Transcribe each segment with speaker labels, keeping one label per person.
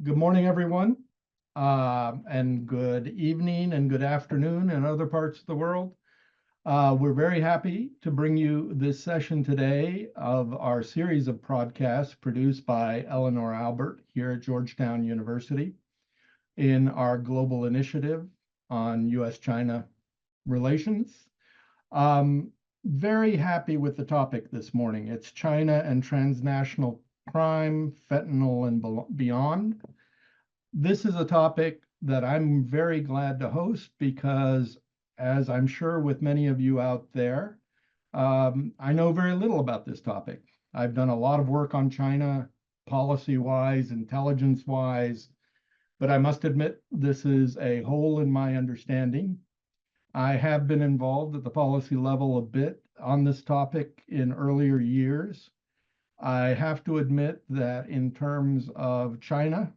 Speaker 1: Good morning, everyone, and good evening and good afternoon in other parts of the world. We're very happy to bring you this session today of our series of podcasts produced by Eleanor Albert here at Georgetown University in our global initiative on U.S.-China relations. Very happy with the topic this morning. It's China and transnational crime, fentanyl, and beyond. This is a topic that I'm very glad to host because, as I'm sure with many of you out there, I know very little about this topic. I've done a lot of work on China, policy-wise, intelligence-wise, but I must admit this is a hole in my understanding. I have been involved at the policy level a bit on this topic in earlier years. I have to admit that in terms of China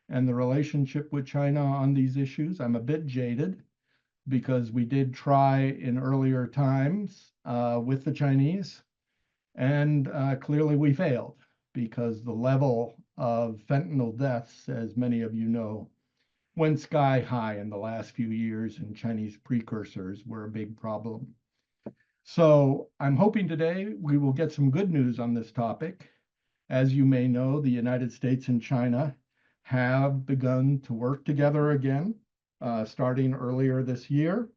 Speaker 1: and the relationship with China on these issues, I'm a bit jaded because we did try in earlier times with the Chinese, and clearly we failed because the level of fentanyl deaths, as many of you know, went sky high in the last few years, and Chinese precursors were a big problem. So I'm hoping today we will get some good news on this topic. As you may know, the United States and China have begun to work together again, starting earlier this year,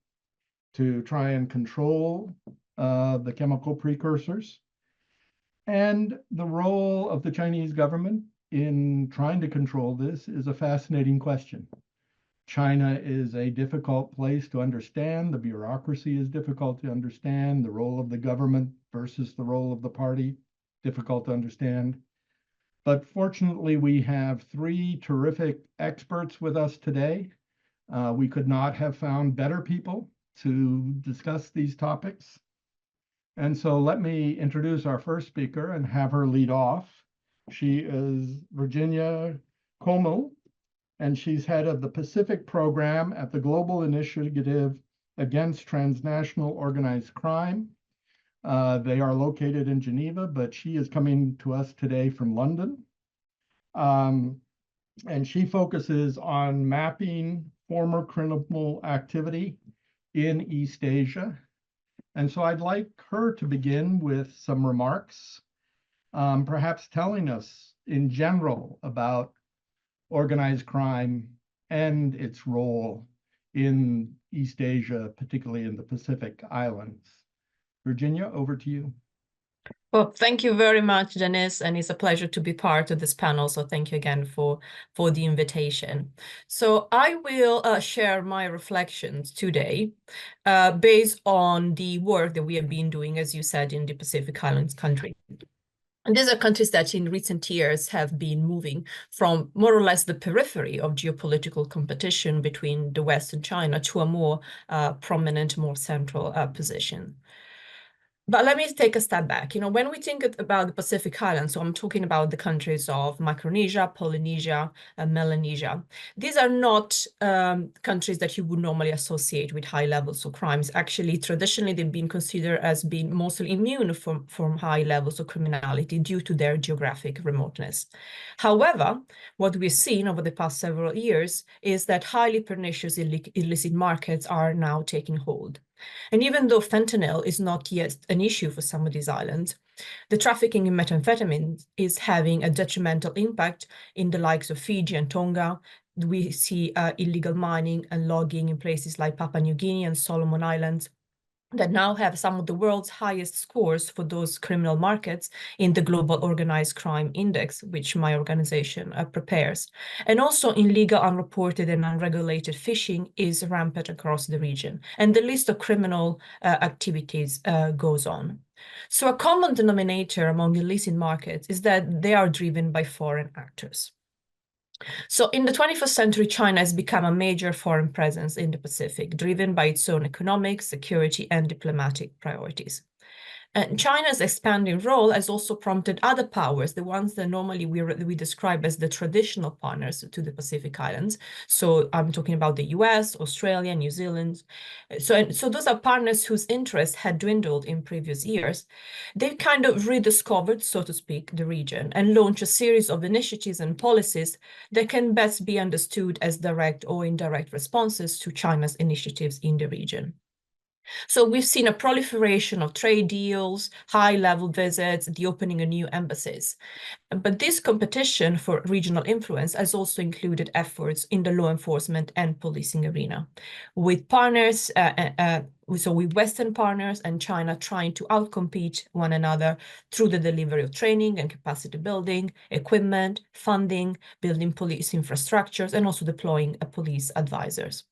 Speaker 1: to try and control the chemical precursors. And the role of the Chinese government in trying to control this is a fascinating question. China is a difficult place to understand. The bureaucracy is difficult to understand. The role of the government versus the role of the party, difficult to understand. But fortunately, we have three terrific experts with us today. We could not have found better people to discuss these topics. And so let me introduce our first speaker and have her lead off. She is Virginia Como, and she's head of the Pacific Program at the Global Initiative Against Transnational Organized Crime. They are located in Geneva, but she is coming to us today from London. And she focuses on mapping former criminal activity in East Asia. And so I'd like her to begin with some remarks, perhaps telling us in general about organized crime and its role in East Asia, particularly in the Pacific Islands. Virginia, over to you.
Speaker 2: Well, thank you very much, Dennis, and it's a pleasure to be part of this panel. So thank you again for the invitation. So I will share my reflections today based on the work that we have been doing, as you said, in the Pacific Islands country. And these are countries that in recent years have been moving from more or less the periphery of geopolitical competition between the West and China to a more prominent, more central position. But let me take a step back. You know, when we think about the Pacific Islands, so I'm talking about the countries of Micronesia, Polynesia, and Melanesia. These are not countries that you would normally associate with high levels of crimes. Actually, traditionally, they've been considered as being mostly immune from high levels of criminality due to their geographic remoteness. However, what we've seen over the past several years is that highly pernicious illicit markets are now taking hold. And even though fentanyl is not yet an issue for some of these islands, the trafficking in methamphetamine is having a detrimental impact in the likes of Fiji and Tonga. We see illegal mining and logging in places like Papua New Guinea and Solomon Islands that now have some of the world's highest scores for those criminal markets in the Global Organized Crime Index, which my organization prepares. And also illegal, unreported, and unregulated fishing is rampant across the region. And the list of criminal activities goes on. So a common denominator among illicit markets is that they are driven by foreign actors. So in the 21st century, China has become a major foreign presence in the Pacific, driven by its own economic, security, and diplomatic priorities. And China's expanding role has also prompted other powers, the ones that normally we describe as the traditional partners to the Pacific Islands. So I'm talking about the US, Australia, New Zealand. So those are partners whose interest had dwindled in previous years. They kind of rediscovered, so to speak, the region and launched a series of initiatives and policies that can best be understood as direct or indirect responses to China's initiatives in the region. So we've seen a proliferation of trade deals, high-level visits, the opening of new embassies. But this competition for regional influence has also included efforts in the law enforcement and policing arena, with partners, with Western partners and China trying to outcompete one another through the delivery of training and capacity building, equipment, funding, building police infrastructures, and also deploying police advisors.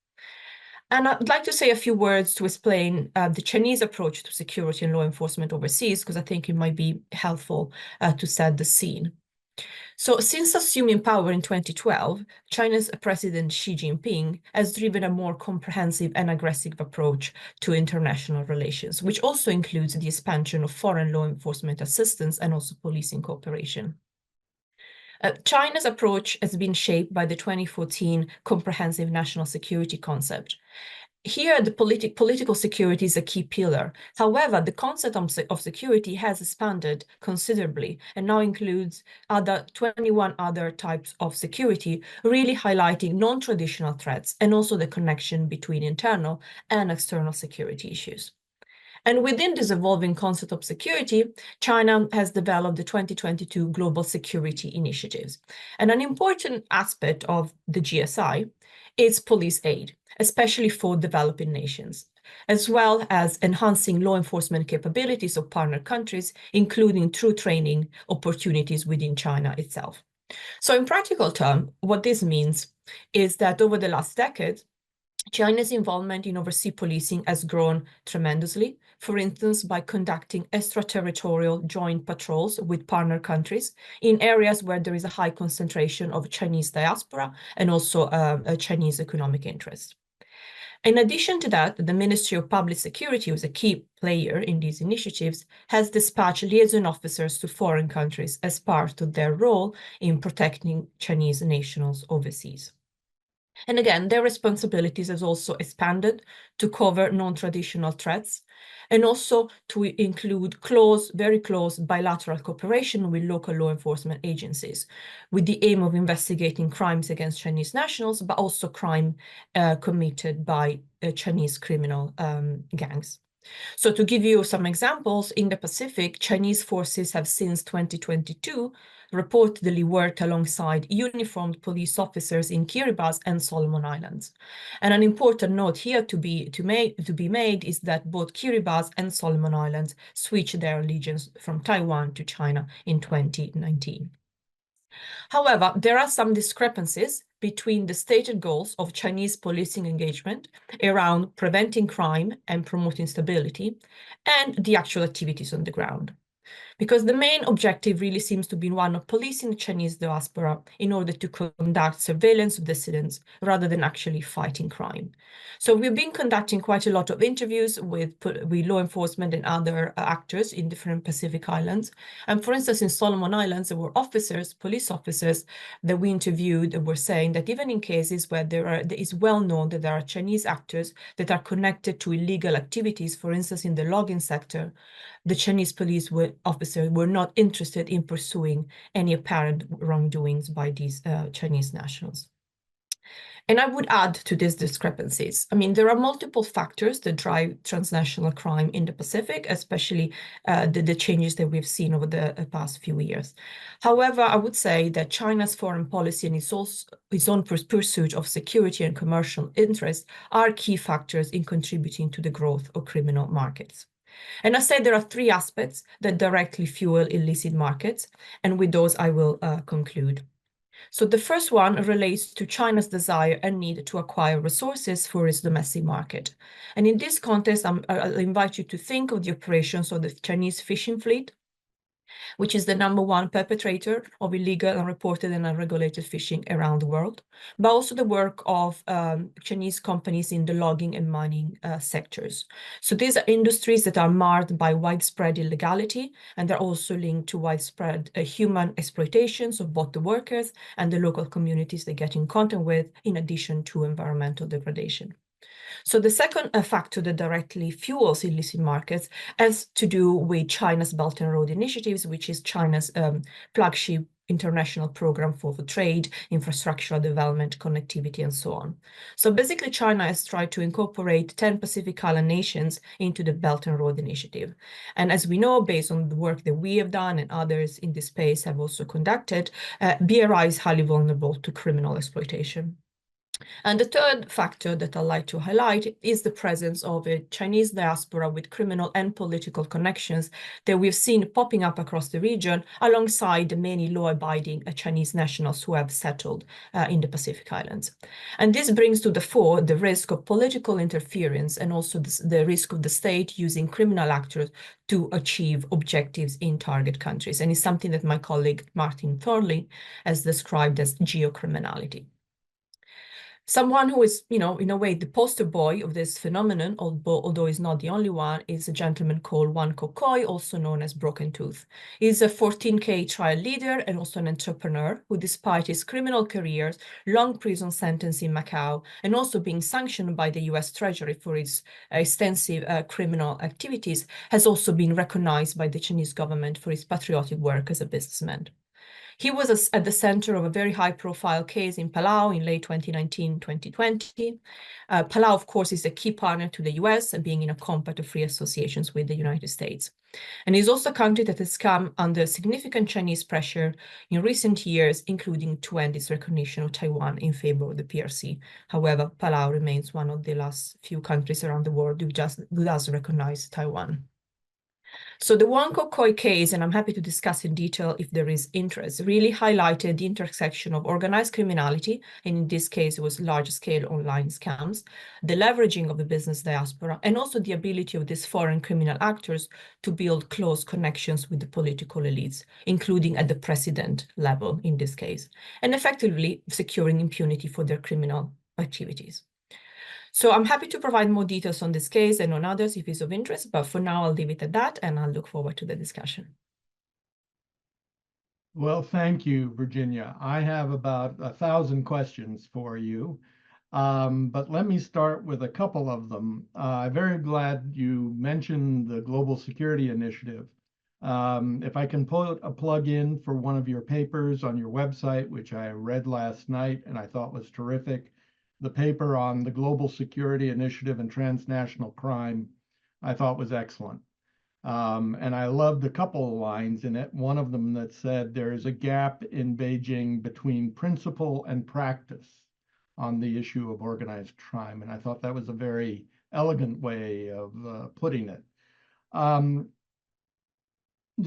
Speaker 2: And I'd like to say a few words to explain the Chinese approach to security and law enforcement overseas, because I think it might be helpful to set the scene. So since assuming power in 2012, China's President Xi Jinping has driven a more comprehensive and aggressive approach to international relations, which also includes the expansion of foreign law enforcement assistance and also policing cooperation. China's approach has been shaped by the 2014 Comprehensive National Security Concept. Here, the political security is a key pillar. However, the concept of security has expanded considerably and now includes 21 other types of security, really highlighting non-traditional threats and also the connection between internal and external security issues. And within this evolving concept of security, China has developed the 2022 Global Security Initiatives. And an important aspect of the GSI is police aid, especially for developing nations, as well as enhancing law enforcement capabilities of partner countries, including through training opportunities within China itself. So in practical terms, what this means is that over the last decade, China's involvement in overseas policing has grown tremendously, for instance, by conducting extraterritorial joint patrols with partner countries in areas where there is a high concentration of Chinese diaspora and also a Chinese economic interest. In addition to that, the Ministry of Public Security, who is a key player in these initiatives, has dispatched liaison officers to foreign countries as part of their role in protecting Chinese nationals overseas. And again, their responsibilities has also expanded to cover non-traditional threats and also to include very close bilateral cooperation with local law enforcement agencies, with the aim of investigating crimes against Chinese nationals, but also crime committed by Chinese criminal gangs. So to give you some examples, in the Pacific, Chinese forces have since 2022 reportedly worked alongside uniformed police officers in Kiribati and Solomon Islands. And an important note here to be made is that both Kiribati and Solomon Islands switched their allegiance from Taiwan to China in 2019. However, there are some discrepancies between the stated goals of Chinese policing engagement around preventing crime and promoting stability and the actual activities on the ground. Because the main objective really seems to be one of policing the Chinese diaspora in order to conduct surveillance of dissidents rather than actually fighting crime. So we've been conducting quite a lot of interviews with law enforcement and other actors in different Pacific islands. And for instance, in Solomon Islands, there were police officers that we interviewed that were saying that even in cases where it is well known that there are Chinese actors that are connected to illegal activities, for instance, in the logging sector, the Chinese police officers were not interested in pursuing any apparent wrongdoings by these Chinese nationals. And I would add to these discrepancies. I mean, there are multiple factors that drive transnational crime in the Pacific, especially the changes that we've seen over the past few years. However, I would say that China's foreign policy and its own pursuit of security and commercial interests are key factors in contributing to the growth of criminal markets. And I said there are three aspects that directly fuel illicit markets, and with those I will conclude. So the first one relates to China's desire and need to acquire resources for its domestic market. And in this context, I'll invite you to think of the operations of the Chinese fishing fleet which is the #1 perpetrator of illegal, unreported, and unregulated fishing around the world, but also the work of Chinese companies in the logging and mining sectors. So these are industries that are marred by widespread illegality, and they're also linked to widespread human exploitations of both the workers and the local communities they get in contact with, in addition to environmental degradation. So the second factor that directly fuels illicit markets has to do with China's Belt and Road Initiatives, which is China's flagship international program for trade, infrastructural development, connectivity, and so on. So basically, China has tried to incorporate 10 Pacific Island nations into the Belt and Road Initiative. And as we know, based on the work that we have done and others in this space have also conducted, BRI is highly vulnerable to criminal exploitation. And the third factor that I'd like to highlight is the presence of a Chinese diaspora with criminal and political connections that we've seen popping up across the region, alongside the many law-abiding Chinese nationals who have settled in the Pacific Islands. And this brings to the fore the risk of political interference and also the risk of the state using criminal actors to achieve objectives in target countries. And it's something that my colleague Martin Thorling has described as geocriminality. Someone who is, in a way, the poster boy of this phenomenon, although he's not the only one, is a gentleman called Wan Kokoi, also known as Broken Tooth. He's a 14K trial leader and also an entrepreneur who, despite his criminal careers, long prison sentence in Macau, and also being sanctioned by the US Treasury for his extensive criminal activities, has also been recognized by the Chinese government for his patriotic work as a businessman. He was at the center of a very high-profile case in Palau in late 2019-2020. Palau, of course, is a key partner to the US, being in a compact of free associations with the United States. And is also a country that has come under significant Chinese pressure in recent years, including to end its recognition of Taiwan in favor of the PRC. However, Palau remains one of the last few countries around the world who does recognize Taiwan. So the Wan Kokoi case, and I'm happy to discuss in detail if there is interest, really highlighted the intersection of organized criminality, and in this case, it was large-scale online scams, the leveraging of the business diaspora, and also the ability of these foreign criminal actors to build close connections with the political elites, including at the president level in this case, and effectively securing impunity for their criminal activities. So I'm happy to provide more details on this case and on others if it's of interest, but for now I'll leave it at that and I'll look forward to the discussion.
Speaker 1: Well, thank you, Virginia. I have about 1,000 questions for you, but let me start with a couple of them. I'm very glad you mentioned the Global Security Initiative. If I can put a plug in for one of your papers on your website, which I read last night and I thought was terrific, the paper on the Global Security Initiative and transnational crime, I thought was excellent. And I loved a couple of lines in it. One of them that said there is a gap in Beijing between principle and practice on the issue of organized crime. And I thought that was a very elegant way of putting it.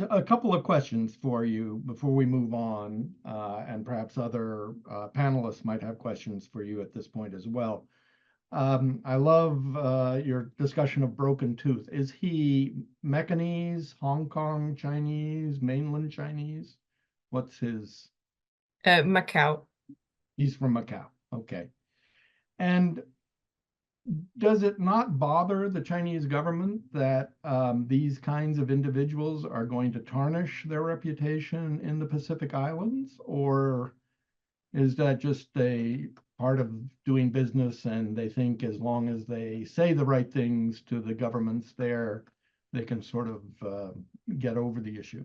Speaker 1: A couple of questions for you before we move on, and perhaps other panelists might have questions for you at this point as well. I love your discussion of Broken Tooth. Is he Mecanese, Hong Kong Chinese, mainland Chinese? What's his?
Speaker 2: Macau.
Speaker 1: He's from Macau. Okay. And does it not bother the Chinese government that these kinds of individuals are going to tarnish their reputation in the Pacific Islands? Or is that just a part of doing business and they think as long as they say the right things to the governments there, they can sort of get over the issue?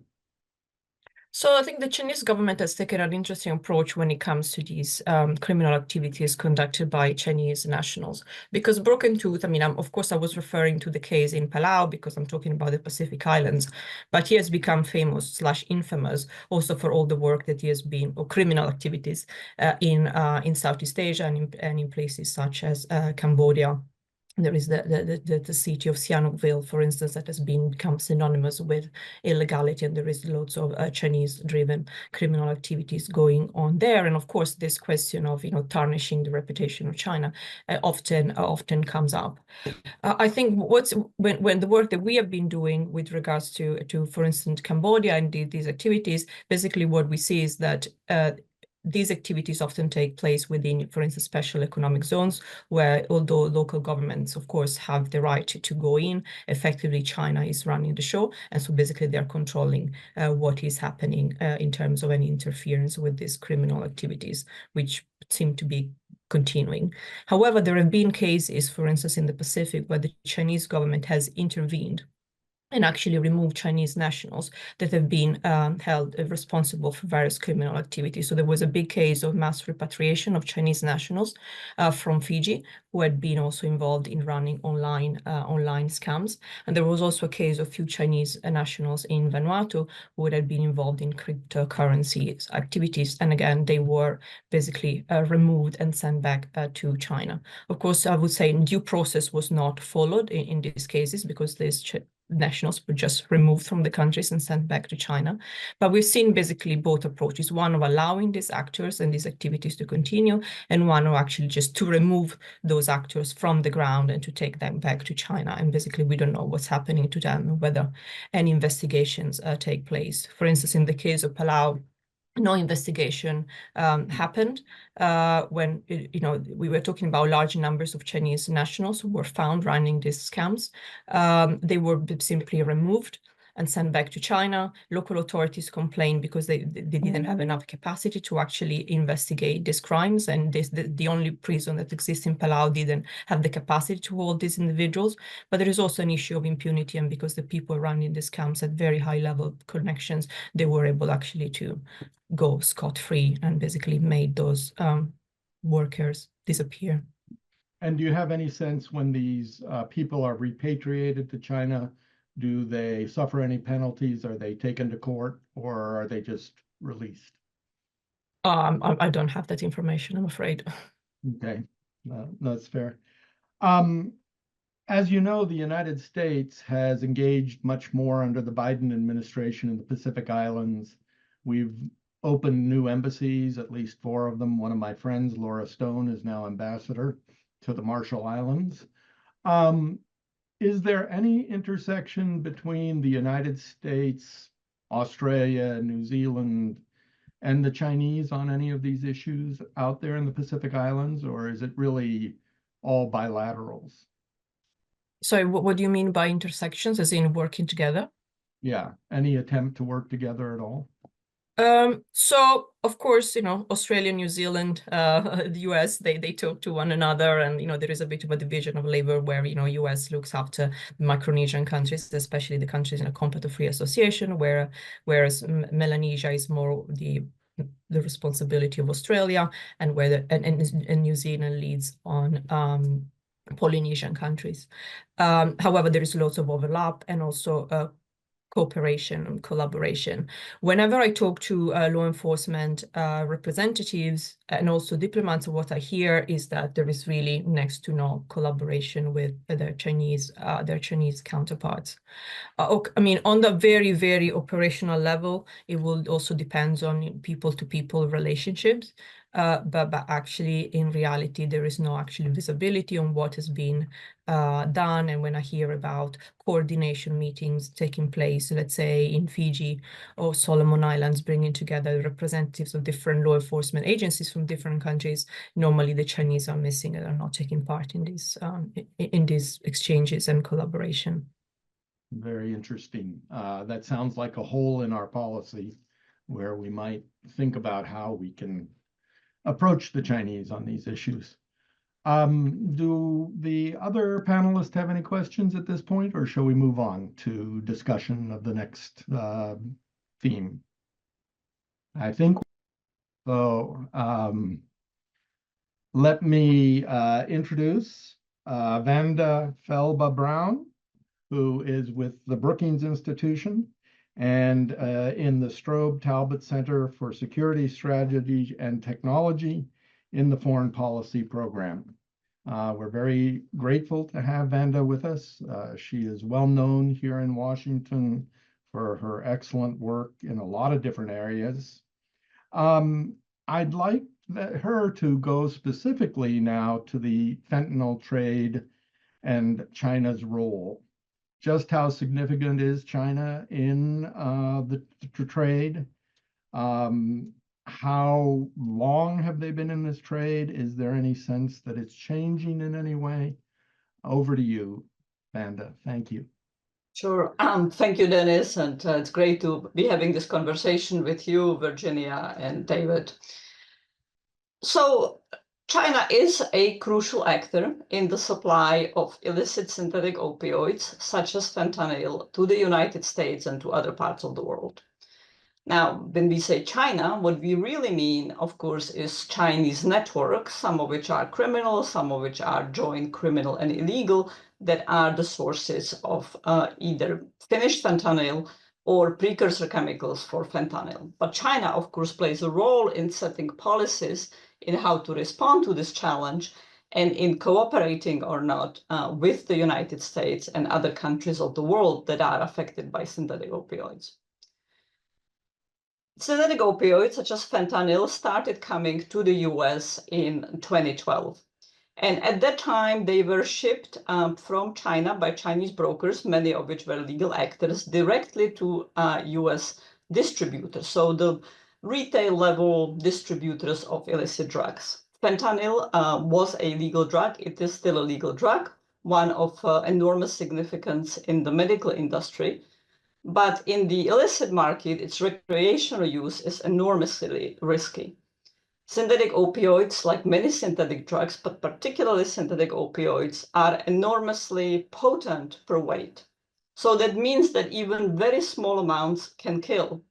Speaker 2: So I think the Chinese government has taken an interesting approach when it comes to these criminal activities conducted by Chinese nationals. Because Broken Tooth, I mean, of course, I was referring to the case in Palau because I'm talking about the Pacific Islands, but he has become famous / infamous also for all the work that he has been, or criminal activities in Southeast Asia and in places such as Cambodia There is the city of Sihanoukville, for instance, that has become synonymous with illegality, and there is lots of Chinese-driven criminal activities going on there. And of course, this question of tarnishing the reputation of China often comes up. I think when the work that we have been doing with regards to for instance Cambodia and these activities, basically what we see is that these activities often take place within, for instance, special economic zones, where although local governments, of course, have the right to go in, effectively China is running the show. And so basically they're controlling what is happening in terms of any interference with these criminal activities, which seem to be continuing. However, there have been cases, for instance, in the Pacific, where the Chinese government has intervened and actually removed Chinese nationals that have been held responsible for various criminal activities. So there was a big case of mass repatriation of Chinese nationals from Fiji, who had been also involved in running online scams. And there was also a case of few Chinese nationals in Vanuatu who had been involved in cryptocurrency activities. And again, they were basically removed and sent back to China. Of course, I would say due process was not followed in these cases, because these nationals were just removed from the countries and sent back to China. But we've seen basically both approaches, one of allowing these actors and these activities to continue, and one of actually just to remove those actors from the ground and to take them back to China. And basically we don't know what's happening to them, whether any investigations take place. For instance, in the case of Palau, no investigation happened when we were talking about large numbers of Chinese nationals who were found running these scams. They were simply removed and sent back to China. Local authorities complained because they didn't have enough capacity to actually investigate these crimes, and the only prison that exists in Palau didn't have the capacity to hold these individuals. But there is also an issue of impunity, and because the people running these camps had very high level connections, they were able actually to go scot-free and basically made those workers disappear.
Speaker 1: And do you have any sense when these people are repatriated to China, do they suffer any penalties? Are they taken to court, or are they just released?
Speaker 2: I don't have that information, I'm afraid.
Speaker 1: Okay, that's fair. As you know, the United States has engaged much more under the Biden administration in the Pacific Islands. We've opened new embassies, at least 4 of them. One of my friends, Laura Stone, is now ambassador to the Marshall Islands. Is there any intersection between the United States, Australia, New Zealand, and the Chinese on any of these issues out there in the Pacific Islands, or is it really all bilaterals?
Speaker 2: So what do you mean by intersections, as in working together?
Speaker 1: Yeah, any attempt to work together at all?
Speaker 2: So of course, Australia, New Zealand, the US, they talk to one another, and there is a bit of a division of labor where US looks after the Micronesian countries, especially the countries in a Compact of Free Association, whereas Melanesia is more the responsibility of Australia, and and New Zealand leads on Polynesian countries. However, there is lots of overlap and also cooperation and collaboration. Whenever I talk to law enforcement representatives and also diplomats, what I hear is that there is really next to no collaboration with their Chinese counterparts. I mean, on the very, very operational level, it will also depend on people-to-people relationships. But actually, in reality, there is no actual visibility on what has been done. And when I hear about coordination meetings taking place, let's say in Fiji or Solomon Islands, bringing together representatives of different law enforcement agencies from different countries, normally the Chinese are missing and are not taking part in these exchanges and collaboration.
Speaker 1: Very interesting. That sounds like a hole in our policy where we might think about how we can approach the Chinese on these issues. Do the other panelists have any questions at this point, or shall we move on to discussion of the next theme? I think so. Let me introduce Vanda Felba-Brown, who is with the Brookings Institution and in the Strobe Talbot Center for Security Strategy and Technology in the Foreign Policy Program. We're very grateful to have Vanda with us. She is well known here in Washington for her excellent work in a lot of different areas. I'd like her to go specifically now to the fentanyl trade and China's role. Just how significant is China in the trade? How long have they been in this trade? Is there any sense that it's changing in any way? Over to you, Vanda. Thank you.
Speaker 3: Sure. Thank you, Dennis. And it's great to be having this conversation with you, Virginia and David. So China is a crucial actor in the supply of illicit synthetic opioids, such as fentanyl, to the United States and to other parts of the world. Now, when we say China, what we really mean, of course, is Chinese networks, some of which are criminal, some of which are joint criminal and illegal, that are the sources of either finished fentanyl or precursor chemicals for fentanyl. But China, of course, plays a role in setting policies in how to respond to this challenge and in cooperating or not with the United States and other countries of the world that are affected by synthetic opioids. Synthetic opioids, such as fentanyl, started coming to the US in 2012. And at that time, they were shipped from China by Chinese brokers, many of which were legal actors, directly to US distributors, so the retail level distributors of illicit drugs. Fentanyl was a legal drug. It is still a legal drug, one of enormous significance in the medical industry. But in the illicit market, its recreational use is enormously risky. Synthetic opioids, like many synthetic drugs, but particularly synthetic opioids, are enormously potent per weight. So that means that even very small amounts can kill.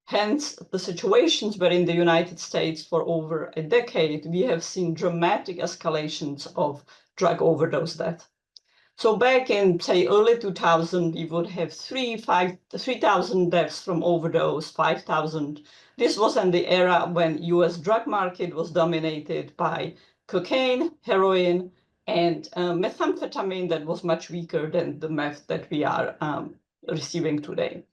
Speaker 3: Hence, the situations where in the United States for over a decade, we have seen dramatic escalations of drug overdose death. So back in, say, early 2000, we would have 3,000 deaths from overdose, 5,000. This was in the era when US drug market was dominated by cocaine, heroin, and methamphetamine that was much weaker than the meth that we are receiving today.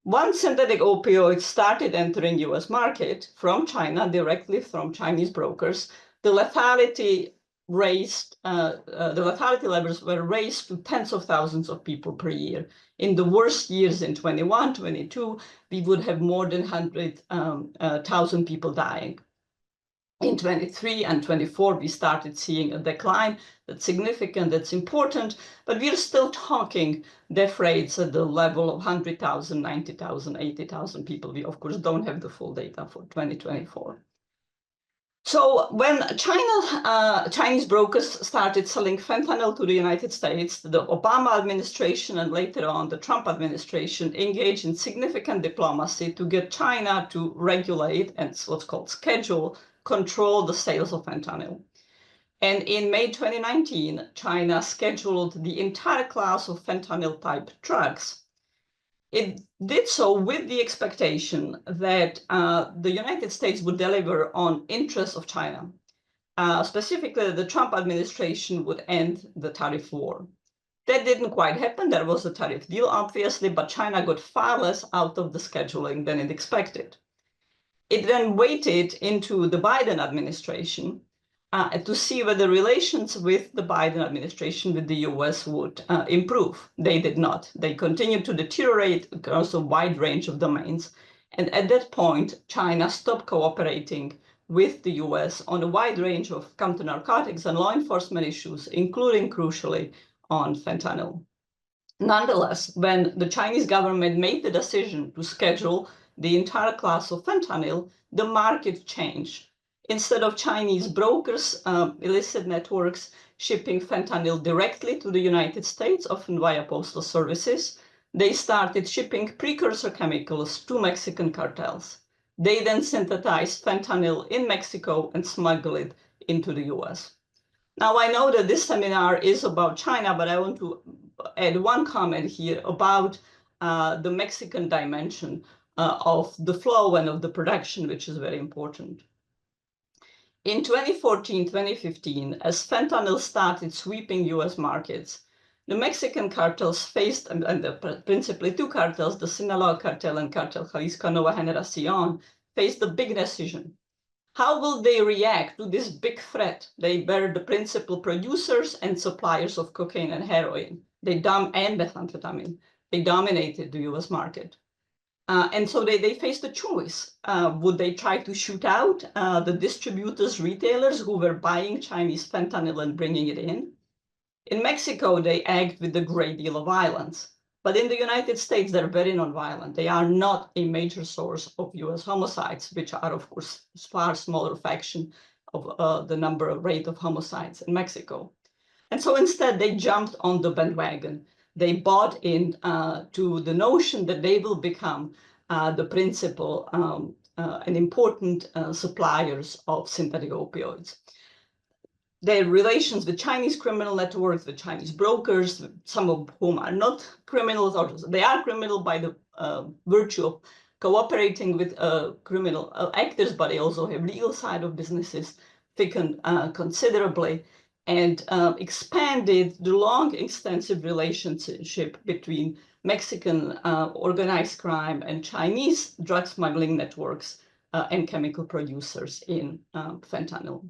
Speaker 3: Once synthetic opioids started entering US market from China, directly from Chinese brokers, the lethality levels were raised to tens of thousands of people per year. In the worst years in 21, 22, we would have more than 100,000 people dying. In 23 and 24, we started seeing a decline that's significant, that's important, but we're still talking death rates at the level of 100,000, 90,000, 80,000 people. We, of course, don't have the full data for 2024. So when Chinese brokers started selling fentanyl to the United States, the Obama administration and later on the Trump administration engaged in significant diplomacy to get China to regulate and what's called control the sales of fentanyl. And in May 2019, China scheduled the entire class of fentanyl-type drugs. It did so with the expectation that the United States would deliver on interests of China. Specifically, the Trump administration would end the tariff war. That didn't quite happen. There was a tariff deal, obviously, but China got far less out of the scheduling than it expected. It then waited into the Biden administration to see whether relations with the Biden administration with the US would improve. They did not. They continued to deteriorate across a wide range of domains. And at that point, China stopped cooperating with the US on a wide range of counter-narcotics and law enforcement issues, including, crucially, on fentanyl. Nonetheless, when the Chinese government made the decision to schedule the entire class of fentanyl, the market changed. Instead of Chinese brokers, illicit networks shipping fentanyl directly to the United States, often via postal services, they started shipping precursor chemicals to Mexican cartels. They then synthesized fentanyl in Mexico and smuggled it into the US. Now, I know that this seminar is about China, but I want to add one comment here about the Mexican dimension of the flow and of the production, which is very important. In 2014, 2015, as fentanyl started sweeping US markets, the Mexican cartels faced, principally two cartels, the Sinaloa cartel and Cartel Jalisco Nueva Generación, faced a big decision. How will they react to this big threat? They were the principal producers and suppliers of cocaine and heroin, and methamphetamine. They dominated the US market. And so they faced a choice. Would they try to shoot out the distributors, retailers who were buying Chinese fentanyl and bringing it in? In Mexico, they act with a great deal of violence. But in the United States, they're very nonviolent. They are not a major source of US homicides, which are, of course, a far smaller fraction of the rate of homicides in Mexico. And so instead, they jumped on the bandwagon. They bought in to the notion that they will become the principal and important suppliers of synthetic opioids. Their relations with Chinese criminal networks, with Chinese brokers, some of whom are not criminals, or they are criminal by the virtue of cooperating with criminal actors, but they also have legal side of businesses, thickened considerably, and expanded the long, extensive relationship between Mexican organized crime and Chinese drug smuggling networks and chemical producers in fentanyl.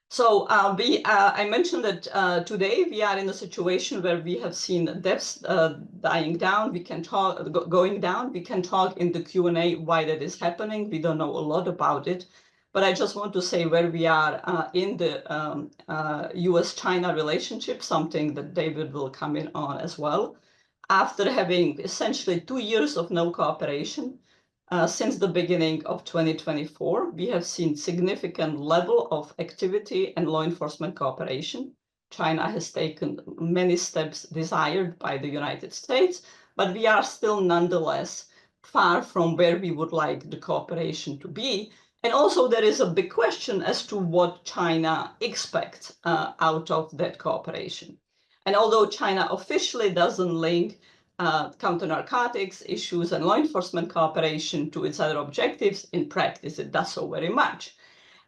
Speaker 3: So I mentioned that today we are in a situation where we have seen deaths dying down. We can talk going down. We can talk in the Q&A why that is happening. We don't know a lot about it, but I just want to say where we are in the US-China relationship, something that David will come in on as well. After having essentially 2 years of no cooperation, since the beginning of 2024, we have seen significant level of activity and law enforcement cooperation. China has taken many steps desired by the United States, but we are still nonetheless far from where we would like the cooperation to be. And also there is a big question as to what China expects out of that cooperation. And although China officially doesn't link counter-narcotics issues and law enforcement cooperation to its other objectives, in practice it does so very much.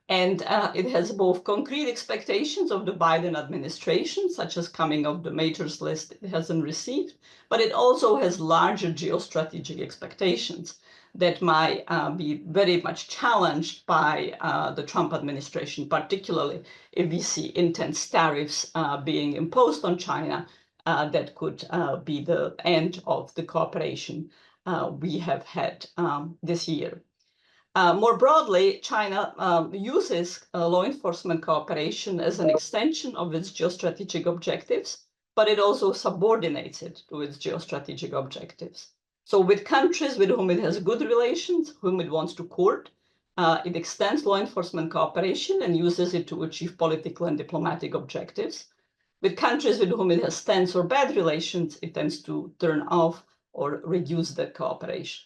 Speaker 3: And it has both concrete expectations of the Biden administration, such as coming off the majors list it hasn't received, but it also has larger geostrategic expectations that might be very much challenged by the Trump administration, particularly if we see intense tariffs being imposed on China. That could be the end of the cooperation we have had this year. More broadly, China uses law enforcement cooperation as an extension of its geostrategic objectives, but it also subordinates it to its geostrategic objectives. So with countries with whom it has good relations, whom it wants to court, it extends law enforcement cooperation and uses it to achieve political and diplomatic objectives. With countries with whom it has tense or bad relations, it tends to turn off or reduce that cooperation.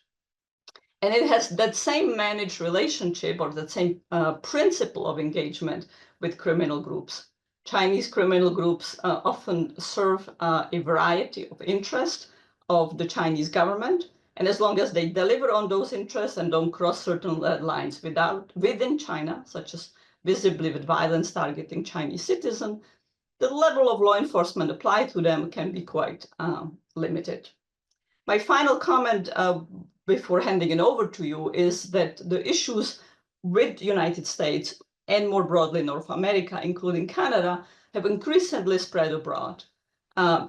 Speaker 3: And it has that same managed relationship or that same principle of engagement with criminal groups. Chinese criminal groups often serve a variety of interests of the Chinese government. And as long as they deliver on those interests and don't cross certain lines within China, such as visibly with violence targeting Chinese citizens, the level of law enforcement applied to them can be quite limited. My final comment before handing it over to you is that the issues with the United States and more broadly North America, including Canada, have increasingly spread abroad.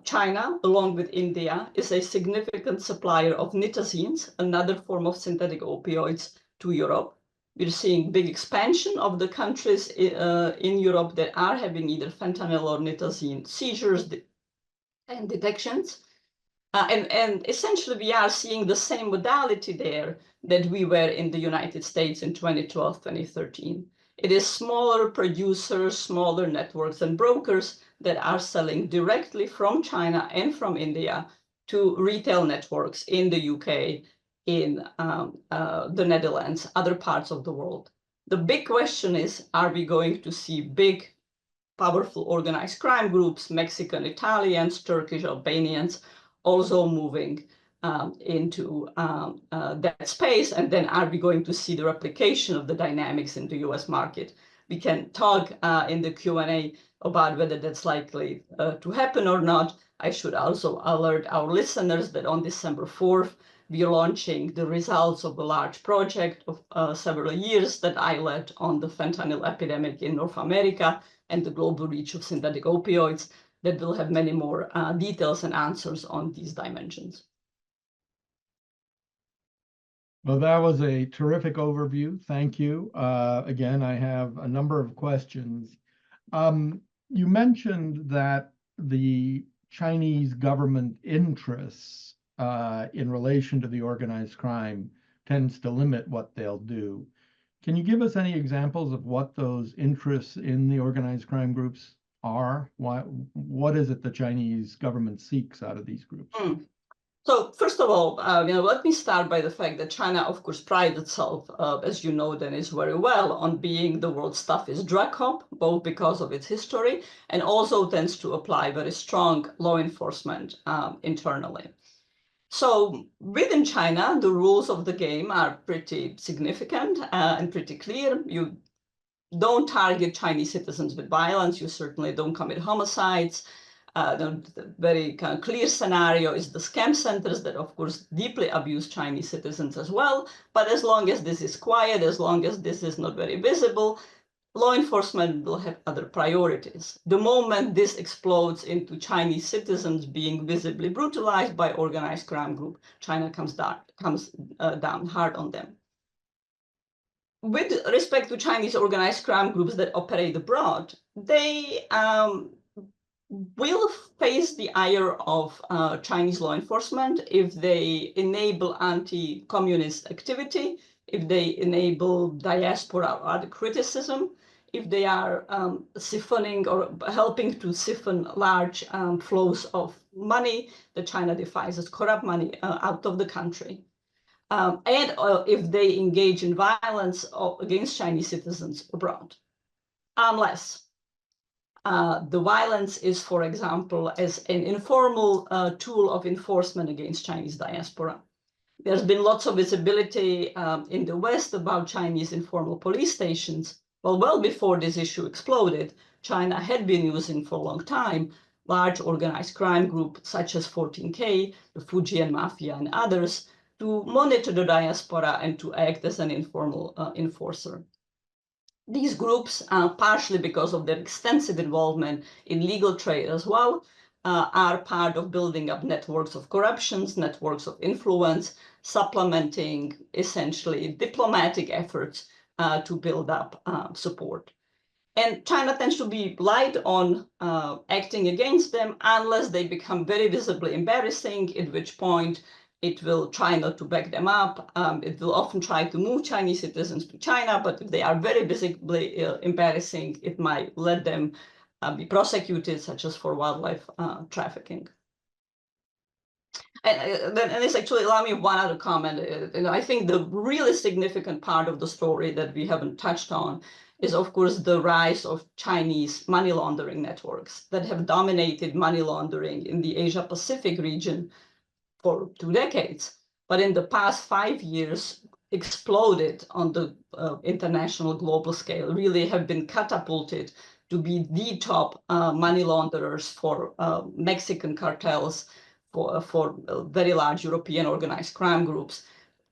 Speaker 3: China, along with India, is a significant supplier of nitazines, another form of synthetic opioids, to Europe. We're seeing big expansion of the countries in Europe that are having either fentanyl or nitazine seizures and detections. And essentially, we are seeing the same modality there that we were in the United States in 2012, 2013. It is smaller producers, smaller networks and brokers that are selling directly from China and from India to retail networks in the UK, in the Netherlands, other parts of the world. The big question is, are we going to see big, powerful organized crime groups, Mexican, Italians, Turkish, Albanians, also moving into that space? And then are we going to see the replication of the dynamics in the US market? We can talk in the Q&A about whether that's likely to happen or not. I should also alert our listeners that on December 4th, we are launching the results of a large project of several years that I led on the fentanyl epidemic in North America and the global reach of synthetic opioids that will have many more details and answers on these dimensions.
Speaker 1: Well, that was a terrific overview. Thank you. Again, I have a number of questions. You mentioned that the Chinese government interests in relation to the organized crime tends to limit what they'll do. Can you give us any examples of what those interests in the organized crime groups are? What is it the Chinese government seeks out of these groups?
Speaker 3: So first of all, let me start by the fact that China, of course, prides itself, as you know, Dennis, very well, on being the world's toughest drug hub, both because of its history and also tends to apply very strong law enforcement internally. So within China, the rules of the game are pretty significant and pretty clear. You don't target Chinese citizens with violence. You certainly don't commit homicides. The very kind of clear scenario is the scam centers that, of course, deeply abuse Chinese citizens as well. But as long as this is quiet, as long as this is not very visible, law enforcement will have other priorities. The moment this explodes into Chinese citizens being visibly brutalized by organized crime group, China comes down hard on them. With respect to Chinese organized crime groups that operate abroad, they will face the ire of Chinese law enforcement if they enable anti-communist activity, if they enable diaspora or other criticism, if they are siphoning or helping to siphon large flows of money that China defines as corrupt money out of the country. And if they engage in violence against Chinese citizens abroad, unless the violence is, for example, as an informal tool of enforcement against Chinese diaspora. There's been lots of visibility in the West about Chinese informal police stations. Well before this issue exploded, China had been using for a long time large organized crime groups such as 14K, the Fujian Mafia, and others to monitor the diaspora and to act as an informal enforcer. These groups, partially because of their extensive involvement in legal trade as well, are part of building up networks of corruptions, networks of influence, supplementing essentially diplomatic efforts to build up support. And China tends to be light on acting against them unless they become very visibly embarrassing, at which point it will try not to back them up. It will often try to move Chinese citizens to China, but if they are very visibly embarrassing, it might let them be prosecuted, such as for wildlife trafficking. And this actually allowed me one other comment. I think the really significant part of the story that we haven't touched on is, of course, the rise of Chinese money laundering networks that have dominated money laundering in the Asia-Pacific region for 2 decades, but in the past 5 years exploded on the international global scale, really have been catapulted to be the top money launderers for Mexican cartels, for very large European organized crime groups,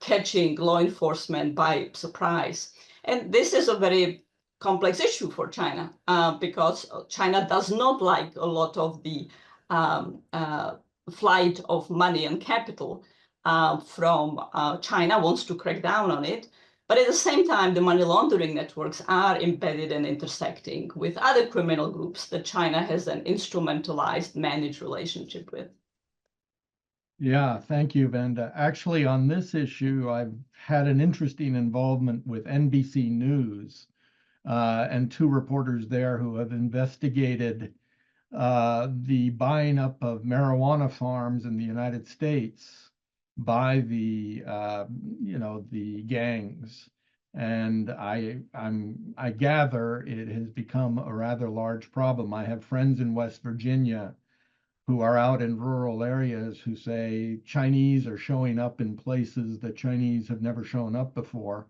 Speaker 3: catching law enforcement by surprise. And this is a very complex issue for China because China does not like a lot of the flight of money and capital from China, wants to crack down on it. But at the same time, the money laundering networks are embedded and intersecting with other criminal groups that China has an instrumentalized, managed relationship with.
Speaker 1: Yeah, thank you, Vanda. Actually, on this issue, I've had an interesting involvement with NBC News and 2 reporters there who have investigated the buying up of marijuana farms in the United States by the the gangs, and I gather it has become a rather large problem. I have friends in West Virginia who are out in rural areas who say Chinese are showing up in places that Chinese have never shown up before.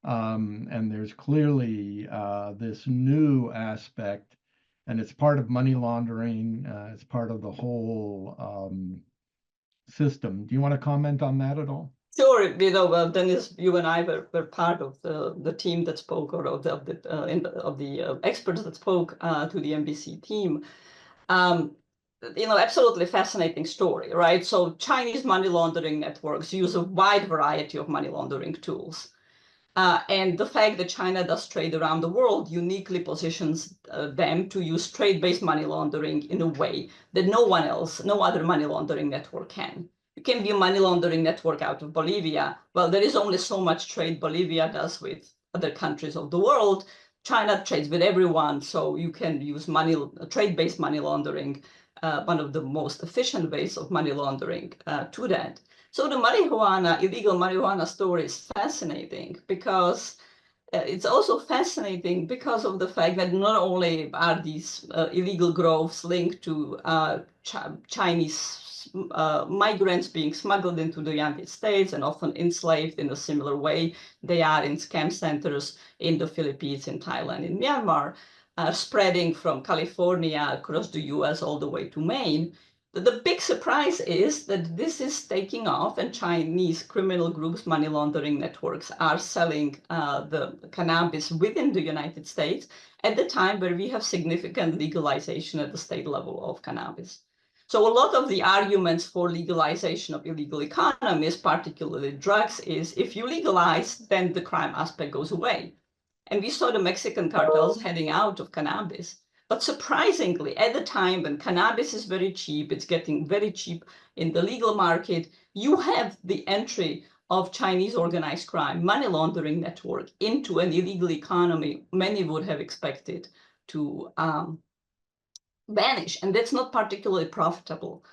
Speaker 1: And there's clearly this new aspect, and it's part of money laundering. It's part of the whole system. Do you want to comment on that at all?
Speaker 3: Sure, well, Dennis, you and I were part of the team that spoke, or of the experts that spoke to the NBC team. Absolutely fascinating story, right? So Chinese money laundering networks use a wide variety of money laundering tools. And the fact that China does trade around the world uniquely positions them to use trade-based money laundering in a way that no other money laundering network can. You can be a money laundering network out of Bolivia. Well, there is only so much trade Bolivia does with other countries of the world. China trades with everyone, so you can use trade-based money laundering, one of the most efficient ways of money laundering to that. So the illegal marijuana story is fascinating because it's also fascinating because of the fact that not only are these illegal groves linked to Chinese migrants being smuggled into the United States and often enslaved in a similar way, they are in scam centers in the Philippines, in Thailand, in Myanmar, spreading from California across the US all the way to Maine. The big surprise is that this is taking off, and Chinese criminal groups, money laundering networks, are selling the cannabis within the United States at the time where we have significant legalization at the state level of cannabis. So a lot of the arguments for legalization of illegal economies, particularly drugs, is if you legalize, then the crime aspect goes away. And we saw the Mexican cartels heading out of cannabis. But surprisingly, at the time when cannabis is very cheap, it's getting very cheap in the legal market, you have the entry of Chinese organized crime, money laundering network into an illegal economy many would have expected to vanish. And that's not particularly profitable.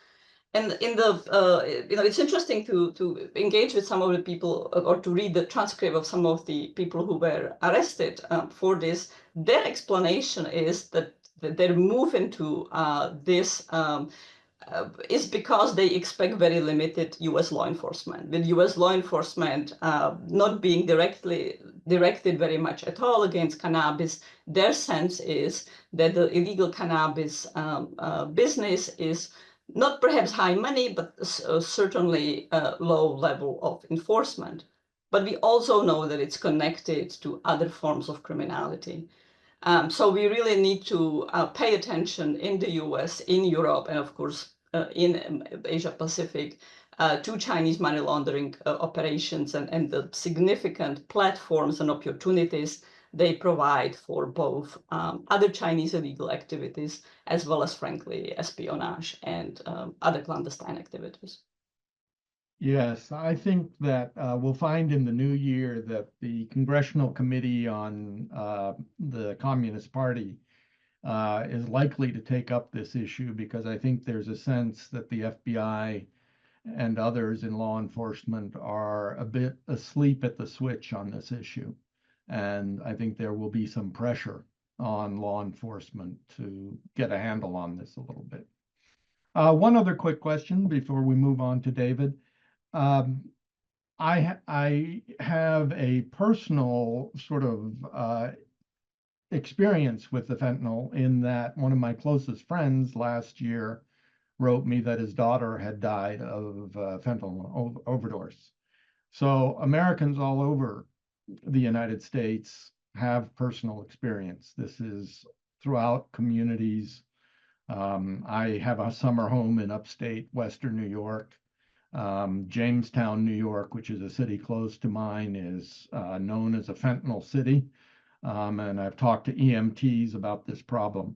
Speaker 3: And it's interesting to engage with some of the people or to read the transcript of some of the people who were arrested for this. Their explanation is that their move into this is because they expect very limited U.S. law enforcement. With U.S. law enforcement not being directed very much at all against cannabis, their sense is that the illegal cannabis business is not perhaps high money, but certainly a low level of enforcement. But we also know that it's connected to other forms of criminality. So we really need to pay attention in the US, in Europe, and of course in Asia Pacific to Chinese money laundering operations and the significant platforms and opportunities they provide for both other Chinese illegal activities, as well as, frankly, espionage and other clandestine activities.
Speaker 1: Yes, I think that we'll find in the new year that the Congressional Committee on the Communist Party is likely to take up this issue, because I think there's a sense that the FBI and others in law enforcement are a bit asleep at the switch on this issue. And I think there will be some pressure on law enforcement to get a handle on this a little bit. One other quick question before we move on to David. I have a personal sort of experience with the fentanyl, in that one of my closest friends last year wrote me that his daughter had died of fentanyl overdose. So Americans all over the United States have personal experience. This is throughout communities. I have a summer home in upstate Western New York. Jamestown, New York, which is a city close to mine, is known as a fentanyl city. And I've talked to EMTs about this problem.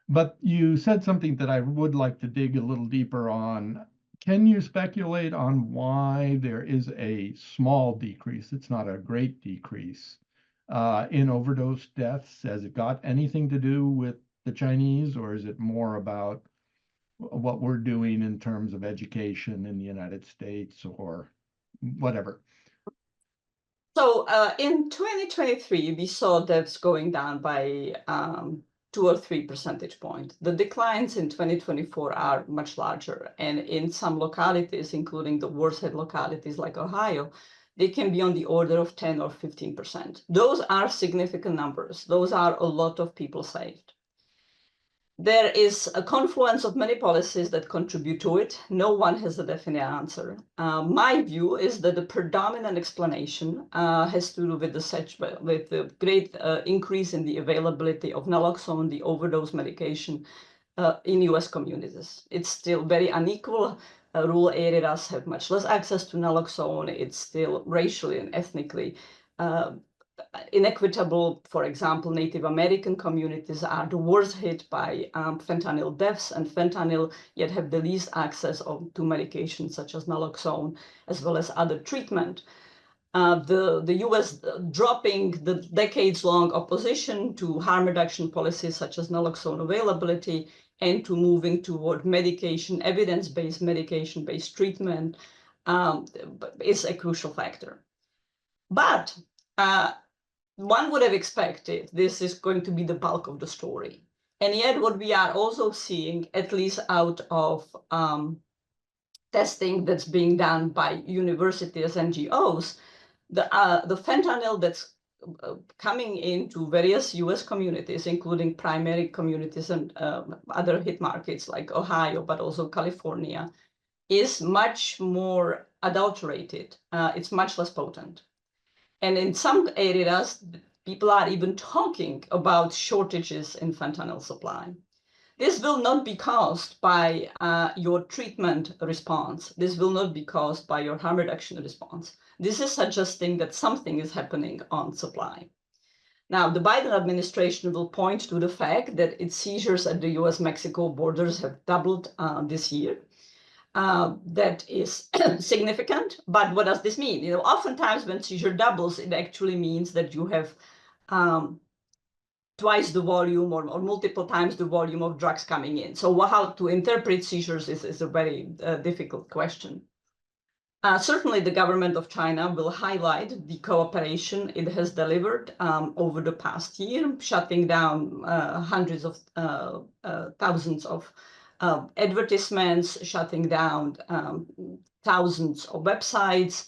Speaker 1: But you said something that I would like to dig a little deeper on. Can you speculate on why there is a small decrease, it's not a great decrease, in overdose deaths? Has it got anything to do with the Chinese, or is it more about what we're doing in terms of education in the United States or whatever? So
Speaker 3: in 2023, we saw deaths going down by 2%, 2 or 3 percentage points. The declines in 2024 are much larger. And in some localities, including the worst hit localities like Ohio, they can be on the order of 10 or 15%. Those are significant numbers. Those are a lot of people saved. There is a confluence of many policies that contribute to it. No one has a definite answer. My view is that the predominant explanation has to do with the great increase in the availability of naloxone, the overdose medication, in US communities. It's still very unequal. Rural areas have much less access to naloxone. It's still racially and ethnically inequitable. For example, Native American communities are the worst hit by fentanyl deaths, and fentanyl yet have the least access to medications such as naloxone, as well as other treatment. The US dropping the decades-long opposition to harm reduction policies such as naloxone availability and to moving toward medication, evidence-based medication-based treatment is a crucial factor. But one would have expected this is going to be the bulk of the story. And yet what we are also seeing, at least out of testing that's being done by universities and NGOs, the fentanyl that's coming into various US communities, including primary communities and other hit markets like Ohio, but also California, is much more adulterated. It's much less potent. And in some areas, people are even talking about shortages in fentanyl supply. This will not be caused by your treatment response. This will not be caused by your harm reduction response. This is suggesting that something is happening on supply. Now, the Biden administration will point to the fact that its seizures at the US-Mexico borders have doubled this year. That is significant, but what does this mean? You know, oftentimes when seizure doubles, it actually means that you have twice the volume or multiple times the volume of drugs coming in. So how to interpret seizures is a very difficult question. Certainly, the government of China will highlight the cooperation it has delivered over the past year, shutting down hundreds of thousands of advertisements, shutting down thousands of websites.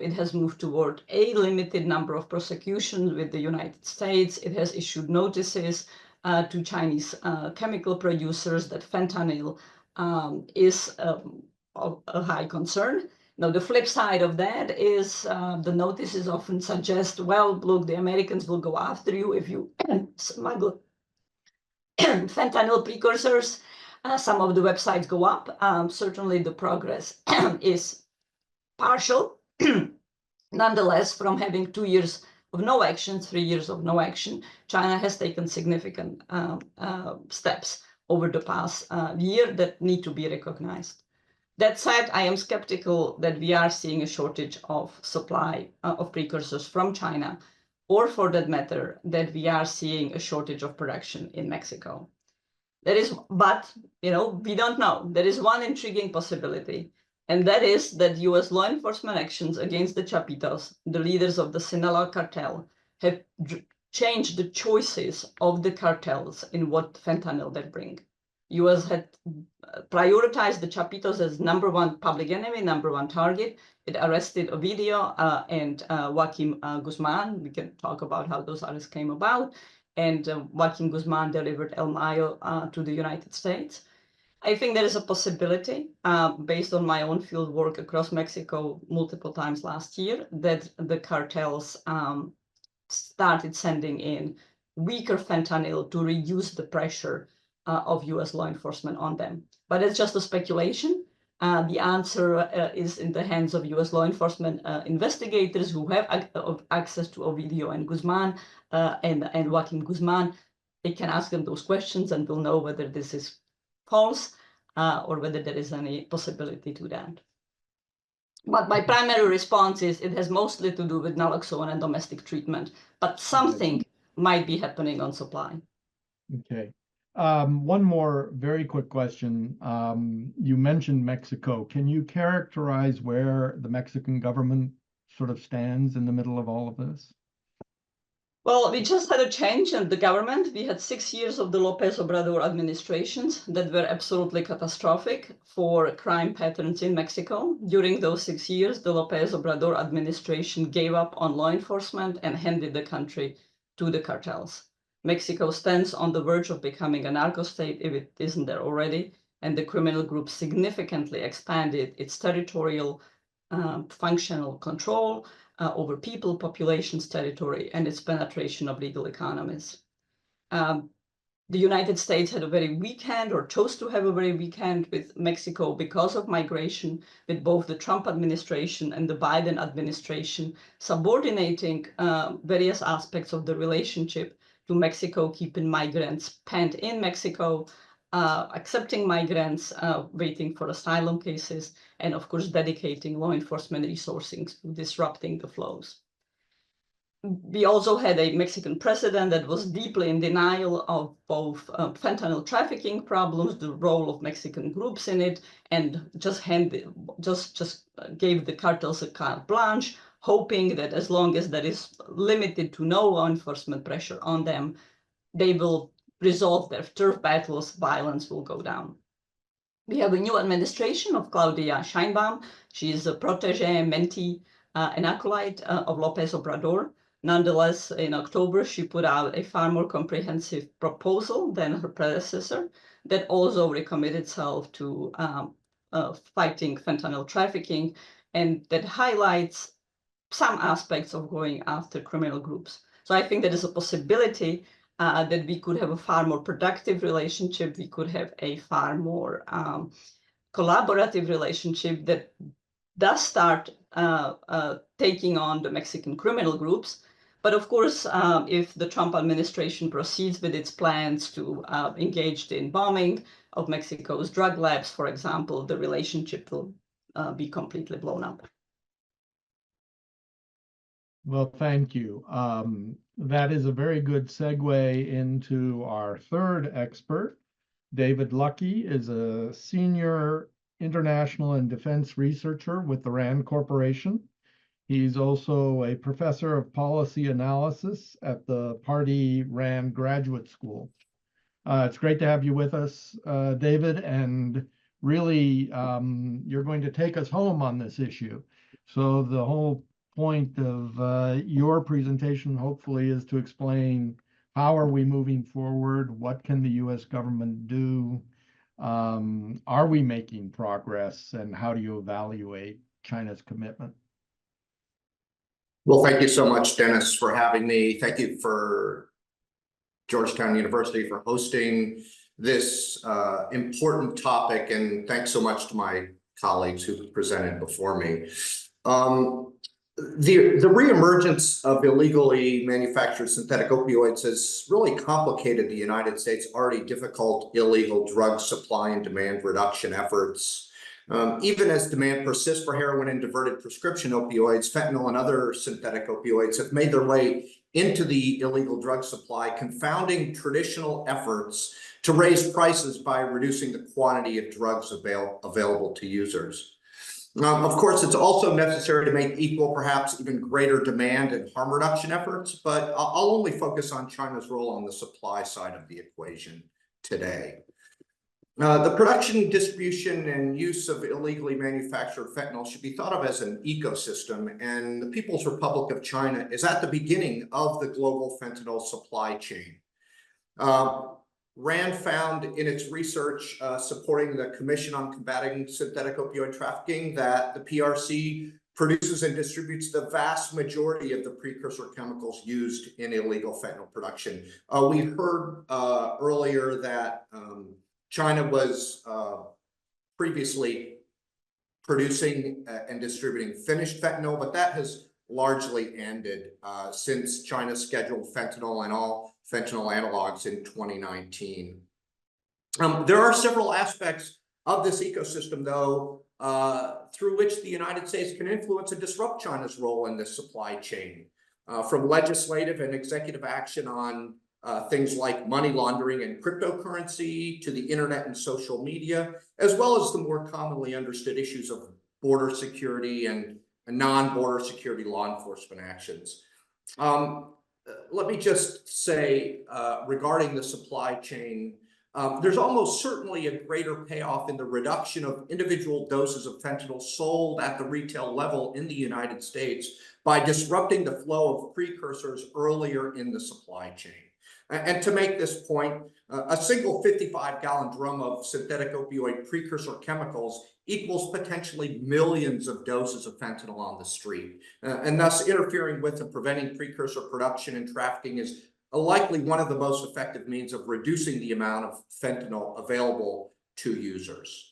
Speaker 3: It has moved toward a limited number of prosecutions with the United States. It has issued notices to Chinese chemical producers that fentanyl is of a high concern. Now, the flip side of that is the notices often suggest, well, look, the Americans will go after you if you smuggle fentanyl precursors. Some of the websites go up. Certainly, the progress is partial. Nonetheless, from having 2 years of no action, 3 years of no action, China has taken significant steps over the past year that need to be recognized. That said, I am skeptical that we are seeing a shortage of supply of precursors from China, or for that matter, that we are seeing a shortage of production in Mexico. But we don't know. There is one intriguing possibility, and that is that US law enforcement actions against the Chapitos, the leaders of the Sinaloa cartel, have changed the choices of the cartels in what fentanyl they bring. US had prioritized the Chapitos as #1 public enemy, #1 target. It arrested Ovidio and Joaquin Guzman. We can talk about how those arrests came about. And Joaquin Guzman delivered El Mayo to the United States. I think there is a possibility, based on my own field work across Mexico multiple times last year, that the cartels started sending in weaker fentanyl to reduce the pressure of US law enforcement on them. But it's just a speculation. The answer is in the hands of US law enforcement investigators who have access to Ovidio and Guzman and Joaquin Guzman. They can ask them those questions and we'll know whether this is false or whether there is any possibility to that. But my primary response is it has mostly to do with naloxone and domestic treatment, but something might be happening on supply.
Speaker 1: Okay. One more very quick question. You mentioned Mexico. Can you characterize where the Mexican government sort of stands in the middle of all of this?
Speaker 3: Well, we just had a change in the government. We had 6 years of the López Obrador administrations that were absolutely catastrophic for crime patterns in Mexico. During those 6 years, the López Obrador administration gave up on law enforcement and handed the country to the cartels. Mexico stands on the verge of becoming a narco state if it isn't there already, and the criminal group significantly expanded its territorial functional control over people, populations, territory, and its penetration of legal economies. The United States had a very weak hand, or chose to have a very weak hand with Mexico because of migration, with both the Trump administration and the Biden administration subordinating various aspects of the relationship to Mexico, keeping migrants penned in Mexico, accepting migrants, waiting for asylum cases, and of course, dedicating law enforcement resources to disrupting the flows. We also had a Mexican president that was deeply in denial of both fentanyl trafficking problems, the role of Mexican groups in it, and just gave the cartels a carte blanche, hoping that as long as that is limited to no law enforcement pressure on them, they will resolve their turf battles, violence will go down. We have a new administration of Claudia Sheinbaum. She is a protege, mentee, an acolyte of López Obrador. Nonetheless, in October, she put out a far more comprehensive proposal than her predecessor that also recommitted itself to fighting fentanyl trafficking, and that highlights some aspects of going after criminal groups. So I think there is a possibility that we could have a far more productive relationship. We could have a far more collaborative relationship that does start taking on the Mexican criminal groups. But of course, if the Trump administration proceeds with its plans to engage in bombing of Mexico's drug labs, for example, the relationship will be completely blown up.
Speaker 1: Well, thank you. That is a very good segue into our third expert. David Luckey is a senior international and defense researcher with the RAND Corporation. He's also a professor of policy analysis at the Pardee RAND Graduate School. It's great to have you with us, David, and really you're going to take us home on this issue. So the whole point of your presentation hopefully is to explain how are we moving forward, what can the US government do, are we making progress, and how do you evaluate China's commitment?
Speaker 4: Well, thank you so much, Dennis, for having me. Thank you for Georgetown University for hosting this important topic, and thanks so much to my colleagues who presented before me. The reemergence of illegally manufactured synthetic opioids has really complicated the United States' already difficult illegal drug supply and demand reduction efforts. Even as demand persists for heroin and diverted prescription opioids, fentanyl and other synthetic opioids have made their way into the illegal drug supply, confounding traditional efforts to raise prices by reducing the quantity of drugs available to users. Of course, it's also necessary to make equal, perhaps even greater demand and harm reduction efforts, but I'll only focus on China's role on the supply side of the equation today. The production, distribution, and use of illegally manufactured fentanyl should be thought of as an ecosystem, and the People's Republic of China is at the beginning of the global fentanyl supply chain. RAND found in its research supporting the Commission on Combating Synthetic Opioid Trafficking that the PRC produces and distributes the vast majority of the precursor chemicals used in illegal fentanyl production. We heard earlier that China was previously producing and distributing finished fentanyl, but that has largely ended since China scheduled fentanyl and all fentanyl analogs in 2019. There are several aspects of this ecosystem, though, through which the United States can influence and disrupt China's role in this supply chain, from legislative and executive action on things like money laundering and cryptocurrency to the internet and social media, as well as the more commonly understood issues of border security and non-border security law enforcement actions. let me just say regarding the supply chain, there's almost certainly a greater payoff in the reduction of individual doses of fentanyl sold at the retail level in the United States by disrupting the flow of precursors earlier in the supply chain. And to make this point, a single 55-gallon drum of synthetic opioid precursor chemicals equals potentially millions of doses of fentanyl on the street. And thus interfering with and preventing precursor production and trafficking is likely one of the most effective means of reducing the amount of fentanyl available to users.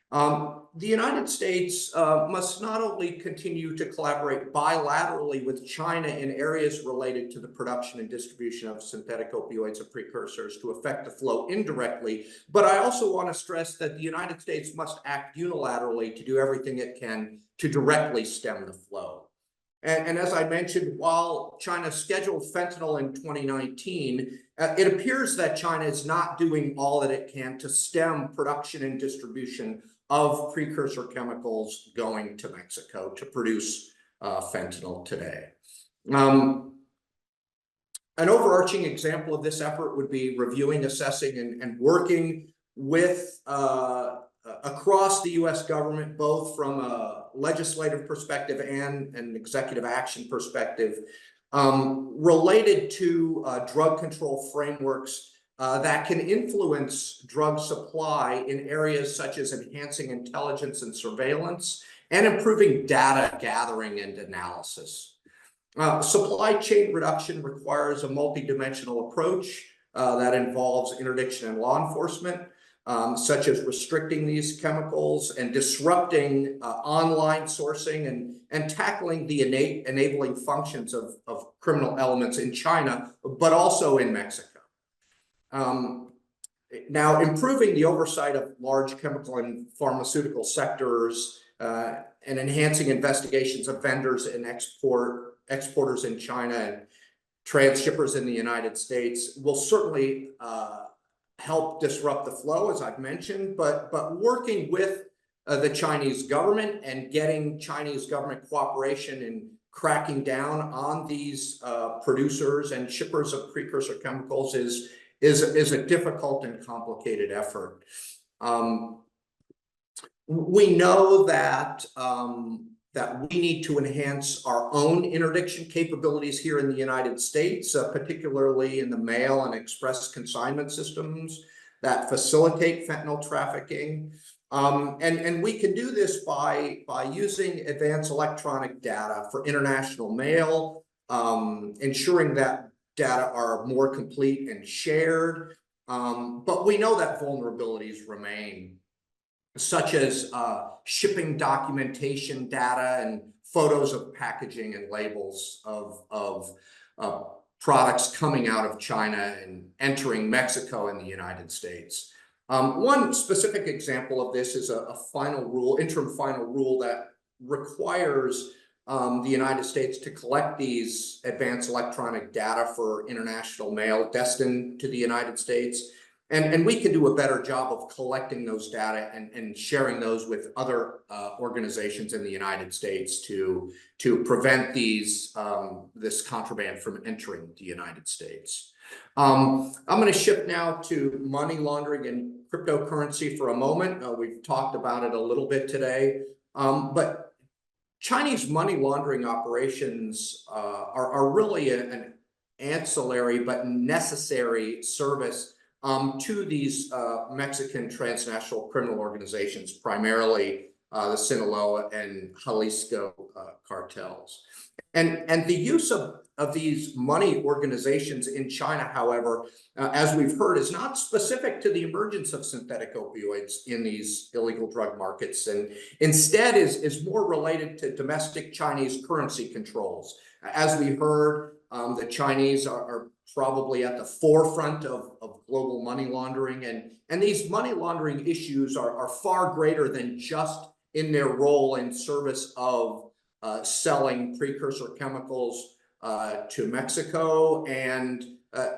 Speaker 4: The United States must not only continue to collaborate bilaterally with China in areas related to the production and distribution of synthetic opioids and precursors to affect the flow indirectly, but I also want to stress that the United States must act unilaterally to do everything it can to directly stem the flow. And as I mentioned, while China scheduled fentanyl in 2019, it appears that China is not doing all that it can to stem production and distribution of precursor chemicals going to Mexico to produce fentanyl today. An overarching example of this effort would be reviewing, assessing, and working with across the U.S. government, both from a legislative perspective and an executive action perspective, related to drug control frameworks that can influence drug supply in areas such as enhancing intelligence and surveillance and improving data gathering and analysis. Supply chain reduction requires a multidimensional approach that involves interdiction and law enforcement, such as restricting these chemicals and disrupting online sourcing and tackling the enabling functions of criminal elements in China, but also in Mexico. Now, improving the oversight of large chemical and pharmaceutical sectors and enhancing investigations of vendors and exporters in China and transshippers in the United States will certainly help disrupt the flow, as I've mentioned, but working with the Chinese government and getting Chinese government cooperation in cracking down on these producers and shippers of precursor chemicals is a difficult and complicated effort. We know that that we need to enhance our own interdiction capabilities here in the United States, particularly in the mail and express consignment systems that facilitate fentanyl trafficking. And we can do this by using advanced electronic data for international mail, ensuring that data are more complete and shared. But we know that vulnerabilities remain, such as shipping documentation data and photos of packaging and labels of products coming out of China and entering Mexico and the United States. One specific example of this is a final rule, interim final rule that requires the United States to collect these advanced electronic data for international mail destined to the United States. And we can do a better job of collecting those data and sharing those with other organizations in the United States to prevent this contraband from entering the United States. I'm going to shift now to money laundering and cryptocurrency for a moment. We've talked about it a little bit today, but Chinese money laundering operations are really an ancillary but necessary service to these Mexican transnational criminal organizations, primarily the Sinaloa and Jalisco cartels. And the use of these money organizations in China, however, as we've heard, is not specific to the emergence of synthetic opioids in these illegal drug markets, and instead is more related to domestic Chinese currency controls. As we heard, the Chinese are probably at the forefront of global money laundering, and these money laundering issues are far greater than just in their role in service of selling precursor chemicals to Mexico, and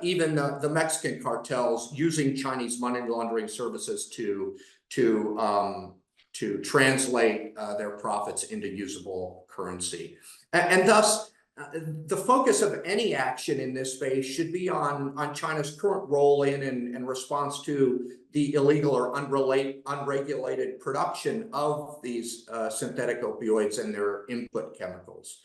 Speaker 4: even the Mexican cartels using Chinese money laundering services to translate their profits into usable currency. And thus, the focus of any action in this space should be on China's current role in and response to the illegal or unregulated production of these synthetic opioids and their input chemicals.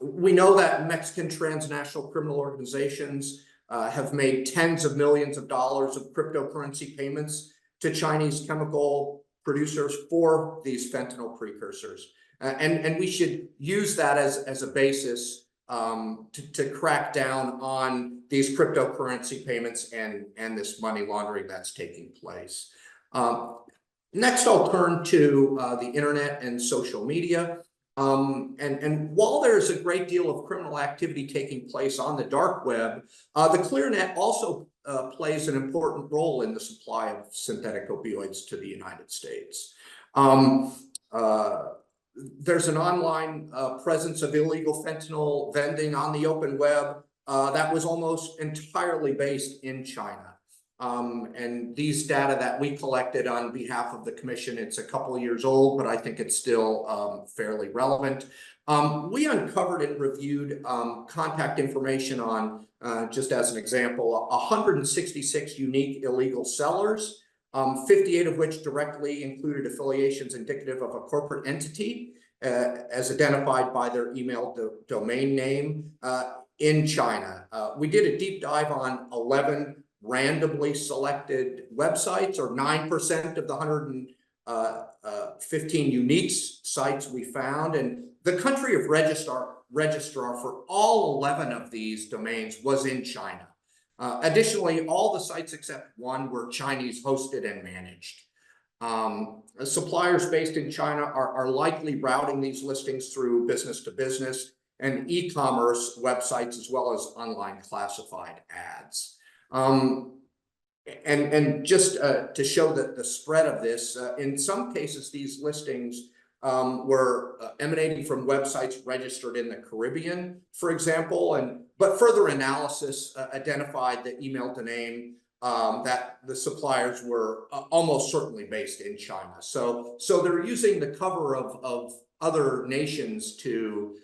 Speaker 4: We know that Mexican transnational criminal organizations have made tens of millions of dollars of cryptocurrency payments to Chinese chemical producers for these fentanyl precursors. And we should use that as a basis to crack down on these cryptocurrency payments and this money laundering that's taking place. Next, I'll turn to the internet and social media. And while there's a great deal of criminal activity taking place on the dark web, the ClearNet also plays an important role in the supply of synthetic opioids to the United States. There's an online presence of illegal fentanyl vending on the open web that was almost entirely based in China. And these data that we collected on behalf of the commission, it's a couple of years old, but I think it's still fairly relevant. We uncovered and reviewed contact information on, just as an example, 166 unique illegal sellers, 58 of which directly included affiliations indicative of a corporate entity, as identified by their email domain name in China. We did a deep dive on 11 randomly selected websites, or 9% of the 115 unique sites we found. And the country of registrar for all 11 of these domains was in China. Additionally, all the sites except one were Chinese hosted and managed. Suppliers based in China are likely routing these listings through business to business and e-commerce websites, as well as online classified ads. And just to show that the spread of this, in some cases, these listings were emanating from websites registered in the Caribbean, for example, but further analysis identified the email domain that the suppliers were almost certainly based in China. So they're using the cover of other nations to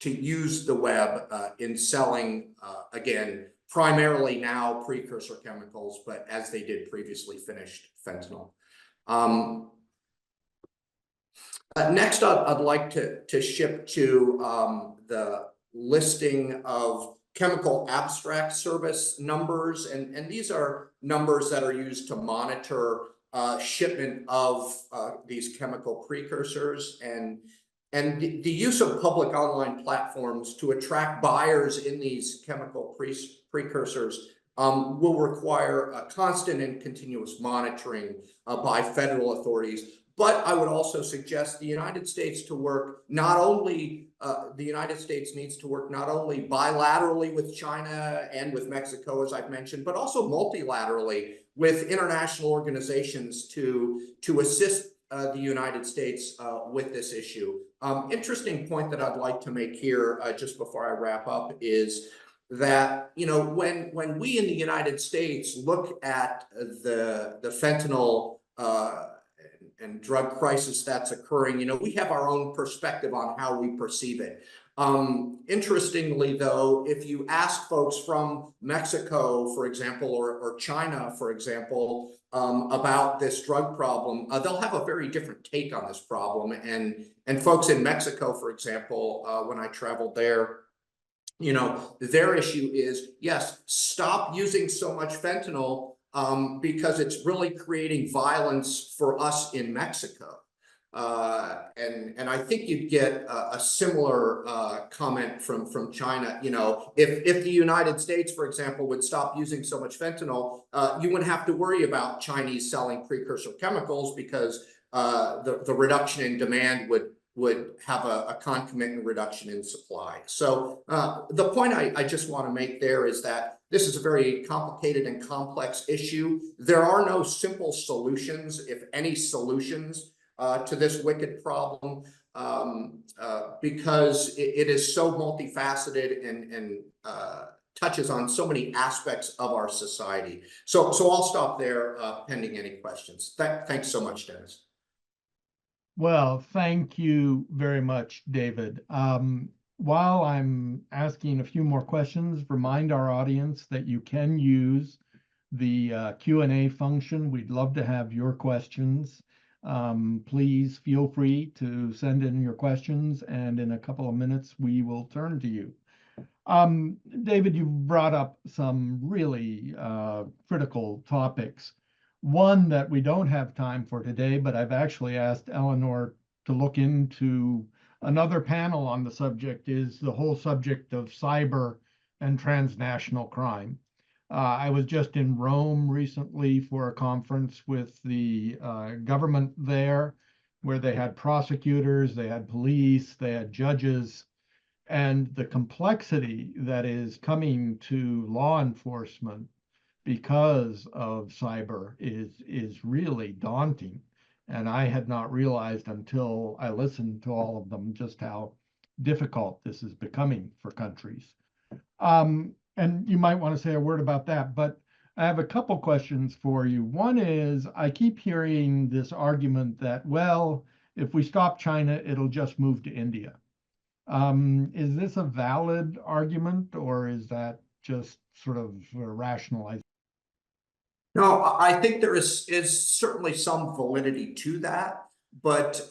Speaker 4: use the web in selling, again, primarily now precursor chemicals, but as they did previously, finished fentanyl. Next, I'd like to shift to the listing of chemical abstract service numbers. And these are numbers that are used to monitor shipment of these chemical precursors. And the use of public online platforms to attract buyers in these chemical precursors will require a constant and continuous monitoring by federal authorities. But I would also suggest the United States to work not only, the United States needs to work not only bilaterally with China and with Mexico, as I've mentioned, but also multilaterally with international organizations to assist the United States with this issue. Interesting point that I'd like to make here just before I wrap up is that, you know, when we in the United States look at the fentanyl and drug crisis that's occurring, you know, we have our own perspective on how we perceive it. Interestingly, though, if you ask folks from Mexico, for example, or China, for example, about this drug problem, they'll have a very different take on this problem. And folks in Mexico, for example, when I traveled there, you know, their issue is, yes, stop using so much fentanyl because it's really creating violence for us in Mexico. And I think you'd get a similar comment from China. You know, if the United States, for example, would stop using so much fentanyl, you wouldn't have to worry about Chinese selling precursor chemicals because the reduction in demand would have a concomitant reduction in supply. So the point I just want to make there is that this is a very complicated and complex issue. There are no simple solutions, if any solutions, to this wicked problem, because it is so multifaceted and touches on so many aspects of our society. So I'll stop there pending any questions. Thanks so much, Dennis.
Speaker 1: Well, thank you very much, David. While I'm asking a few more questions, remind our audience that you can use the Q&A function. We'd love to have your questions. Please feel free to send in your questions, and in a couple of minutes, we will turn to you. David, you've brought up some really critical topics. One that we don't have time for today, but I've actually asked Eleanor to look into another panel on the subject, is the whole subject of cyber and transnational crime. I was just in Rome recently for a conference with the government there, where they had prosecutors, they had police, they had judges, and the complexity that is coming to law enforcement because of cyber is really daunting. And I had not realized until I listened to all of them just how difficult this is becoming for countries. And you might want to say a word about that, but I have a couple questions for you. One is, I keep hearing this argument that, well, if we stop China, it'll just move to India. Is this a valid argument, or is that just sort of rationalized?
Speaker 4: No, I think there is certainly some validity to that, but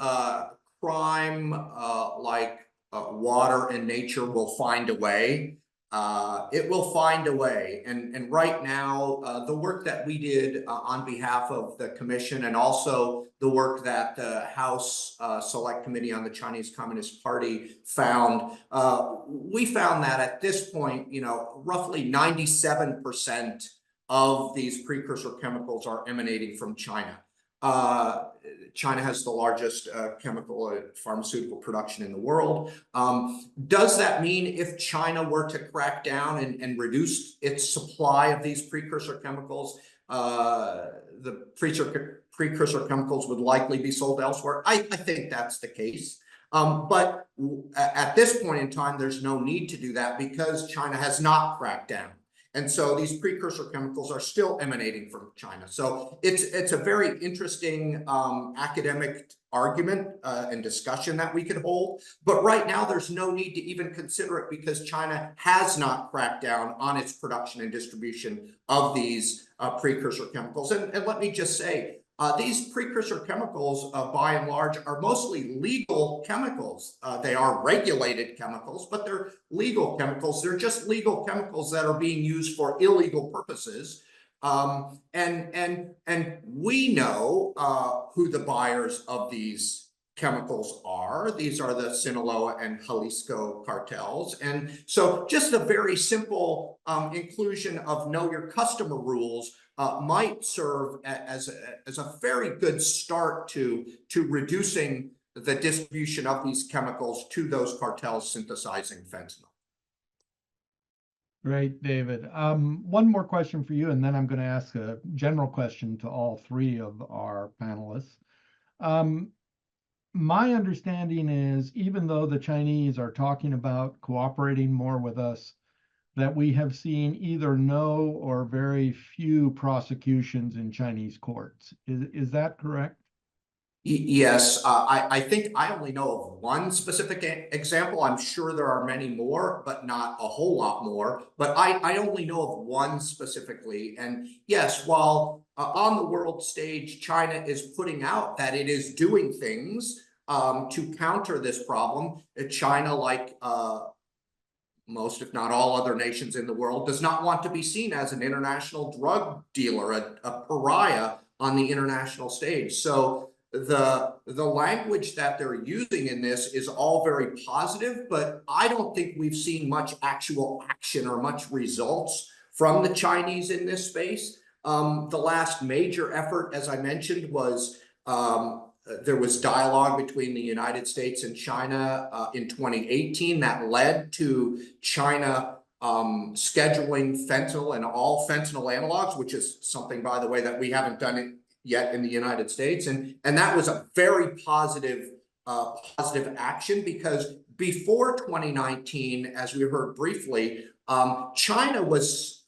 Speaker 4: crime like water and nature will find a way. It will find a way. And right now, the work that we did on behalf of the Commission, and also the work that the House Select Committee on the Chinese Communist Party found, we found that at this point, roughly 97% of these precursor chemicals are emanating from China. China has the largest chemical and pharmaceutical production in the world. Does that mean if China were to crack down and reduce its supply of these precursor chemicals, the precursor chemicals would likely be sold elsewhere? I think that's the case. But at this point in time, there's no need to do that because China has not cracked down. And so these precursor chemicals are still emanating from China. So it's a very interesting academic argument and discussion that we could hold. But right now, there's no need to even consider it because China has not cracked down on its production and distribution of these precursor chemicals. And let me just say, these precursor chemicals, by and large, are mostly legal chemicals. They are regulated chemicals, but they're legal chemicals. They're just legal chemicals that are being used for illegal purposes. And we know who the buyers of these chemicals are. These are the Sinaloa and Jalisco cartels. And so just a very simple inclusion of know your customer rules might serve as a very good start to reducing the distribution of these chemicals to those cartels synthesizing fentanyl.
Speaker 1: Great, David. One more question for you, and then I'm going to ask a general question to all three of our panelists. My understanding is, even though the Chinese are talking about cooperating more with us, that we have seen either no or very few prosecutions in Chinese courts. Is that correct?
Speaker 4: Yes, I think I only know of one specific example. I'm sure there are many more, but not a whole lot more. But I only know of one specifically. And yes, while on the world stage, China is putting out that it is doing things to counter this problem, China, like most, if not all other nations in the world, does not want to be seen as an international drug dealer, a pariah on the international stage. So the language that they're using in this is all very positive, but I don't think we've seen much actual action or much results from the Chinese in this space. The last major effort, as I mentioned, was there was dialogue between the United States and China in 2018 that led to China scheduling fentanyl and all fentanyl analogs, which is something, by the way, that we haven't done it yet in the United States. And that was a very positive action, because before 2019, as we heard briefly, China was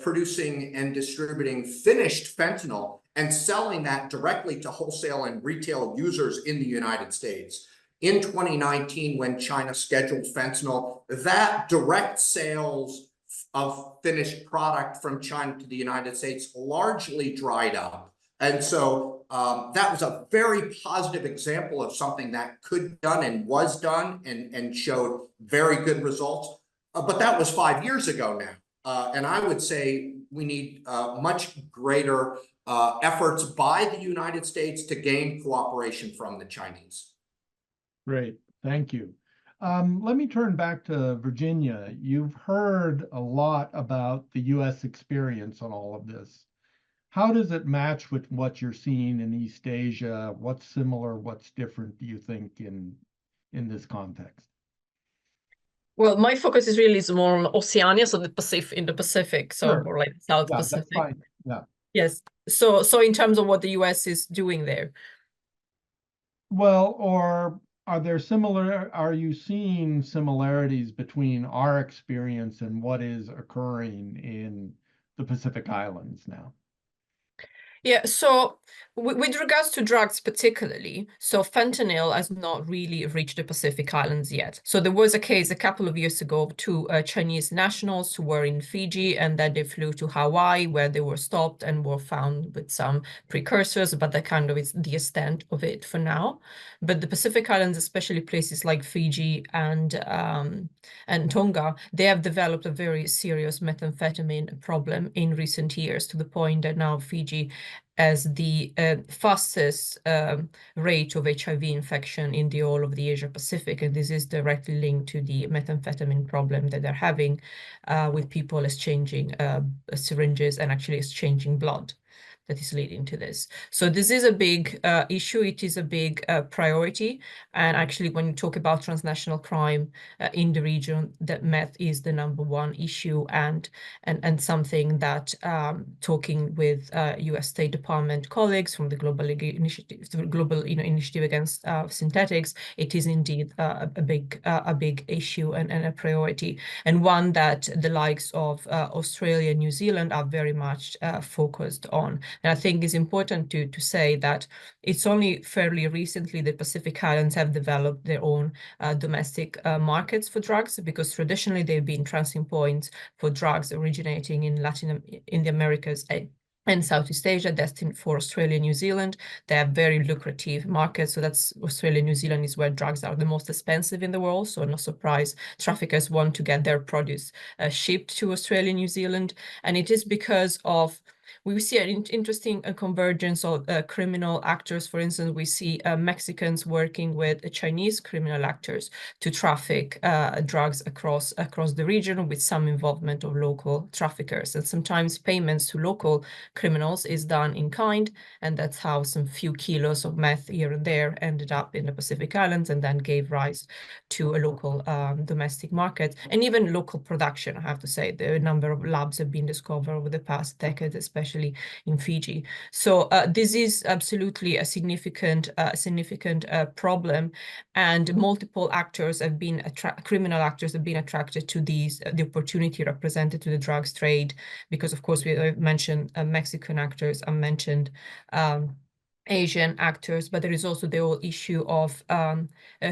Speaker 4: producing and distributing finished fentanyl and selling that directly to wholesale and retail users in the United States. In 2019, when China scheduled fentanyl, that direct sales of finished product from China to the United States largely dried up. And so that was a very positive example of something that could be done and was done and showed very good results. But that was 5 years ago now. And I would say we need much greater efforts by the United States to gain cooperation from the Chinese.
Speaker 1: Great, thank you. Let me turn back to Virginia. You've heard a lot about the U.S. experience on all of this. How does it match with what you're seeing in East Asia? What's similar, what's different, do you think, in this context?
Speaker 2: Well, my focus is really more on Oceania, so in the Pacific, so
Speaker 1: Sure.
Speaker 2: more like South
Speaker 1: Yeah,
Speaker 2: Pacific.
Speaker 1: that's fine. Yeah.
Speaker 2: Yes. So in terms of what the US is doing there.
Speaker 1: Well, or are you seeing similarities between our experience and what is occurring in the Pacific Islands now?
Speaker 2: Yeah, so with regards to drugs particularly, so fentanyl has not really reached the Pacific Islands yet. So there was a case a couple of years ago of two Chinese nationals who were in Fiji, and then they flew to Hawaii, where they were stopped and were found with some precursors, but that kind of is the extent of it for now. But the Pacific Islands, especially places like Fiji and Tonga, they have developed a very serious methamphetamine problem in recent years, to the point that now Fiji as the fastest rate of HIV infection in the whole of the Asia Pacific. And this is directly linked to the methamphetamine problem that they're having with people exchanging syringes and actually exchanging blood. That is leading to this. So this is a big issue. It is a big priority. And actually, when you talk about transnational crime in the region, that meth is the #1 issue and something that talking with U.S. State Department colleagues from the Global Initiative Against Synthetics, it is indeed a big issue and a priority, and one that the likes of Australia and New Zealand are very much focused on. And I think it's important to say that it's only fairly recently the Pacific Islands have developed their own domestic markets for drugs, because traditionally they've been transient points for drugs originating in the Americas and Southeast Asia, destined for Australia and New Zealand. They have very lucrative markets. So that's Australia and New Zealand is where drugs are the most expensive in the world. So no surprise, traffickers want to get their produce shipped to Australia and New Zealand. And it is because of we see an interesting convergence of criminal actors. For instance, we see Mexicans working with Chinese criminal actors to traffic drugs across the region, with some involvement of local traffickers. And sometimes payments to local criminals is done in kind, and that's how some few kilos of meth here and there ended up in the Pacific Islands and then gave rise to a local domestic market and even local production. I have to say, the number of labs have been discovered over the past decade, especially in Fiji. So this is absolutely a significant problem, and multiple actors have been criminal actors have been attracted to the opportunity represented to the drugs trade, because of course we mentioned Mexican actors, I mentioned Asian actors, but there is also the whole issue of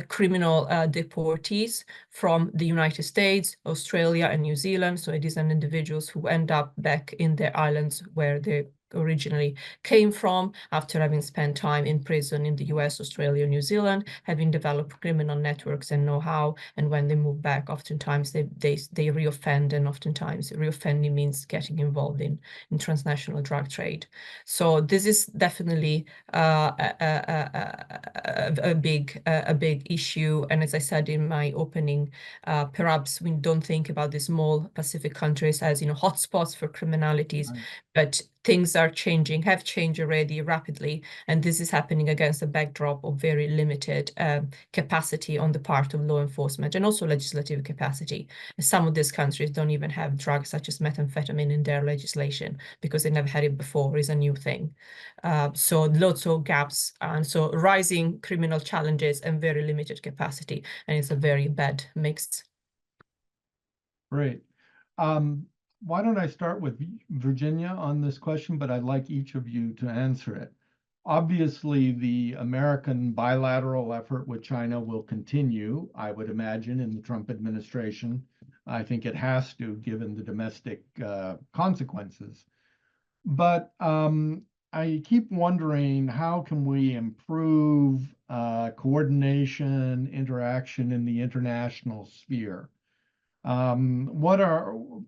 Speaker 2: criminal deportees from the United States, Australia, and New Zealand. So it is individuals who end up back in their islands where they originally came from, after having spent time in prison in the US, Australia, New Zealand, having developed criminal networks and know-how. And when they move back, oftentimes they reoffend, and oftentimes reoffending means getting involved in transnational drug trade. So this is definitely a big issue. And as I said in my opening, perhaps we don't think about the small Pacific countries as hotspots for criminalities, but things have changed already rapidly, and this is happening against a backdrop of very limited capacity on the part of law enforcement and also legislative capacity. Some of these countries don't even have drugs such as methamphetamine in their legislation because they never had it before. It's a new thing. So lots of gaps, and so rising criminal challenges and very limited capacity, and it's a very bad mix.
Speaker 1: Great. why don't I start with Virginia on this question, but I'd like each of you to answer it. Obviously, the American bilateral effort with China will continue, I would imagine, in the Trump administration. I think it has to, given the domestic consequences. But I keep wondering, how can we improve coordination, interaction in the international sphere? From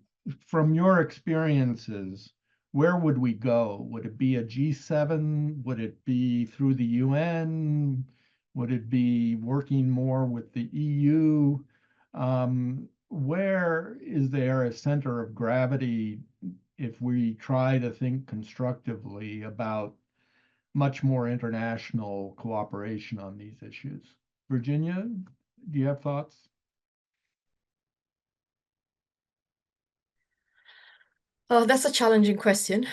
Speaker 1: your experiences, where would we go? Would it be a G7? Would it be through the UN? Would it be working more with the EU? Where is there a center of gravity if we try to think constructively about much more international cooperation on these issues? Virginia, do you have thoughts?
Speaker 2: Oh, that's a challenging question.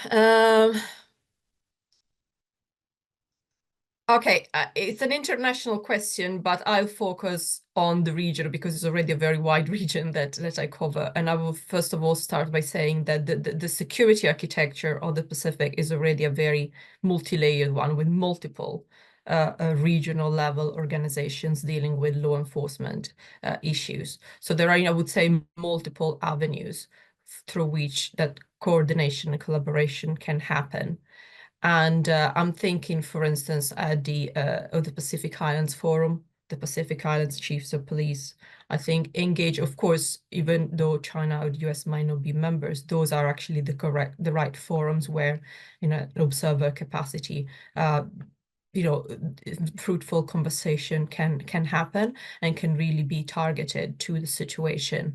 Speaker 2: Okay, it's an international question, but I'll focus on the region because it's already a very wide region that I cover. And I will first of all start by saying that the security architecture of the Pacific is already a very multi-layered one with multiple regional level organizations dealing with law enforcement issues. So there are, I would say, multiple avenues through which that coordination and collaboration can happen. And I'm thinking, for instance, at the Pacific Islands Forum, the Pacific Islands Chiefs of Police, I think engage, of course, even though China or the US might not be members, those are actually the right forums where, in an observer capacity, fruitful conversation can happen and can really be targeted to the situation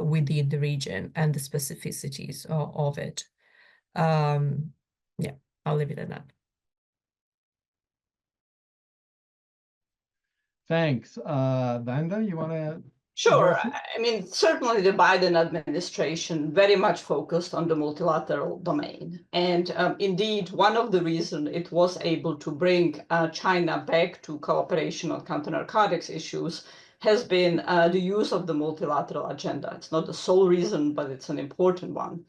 Speaker 2: within the region and the specificities of it. Yeah. I'll leave it at that.
Speaker 1: Thanks. Vanda, you want to?
Speaker 3: Sure. I mean, certainly the Biden administration very much focused on the multilateral domain. And indeed, one of the reasons it was able to bring China back to cooperation on counter-narcotics issues has been the use of the multilateral agenda. It's not the sole reason, but it's an important one.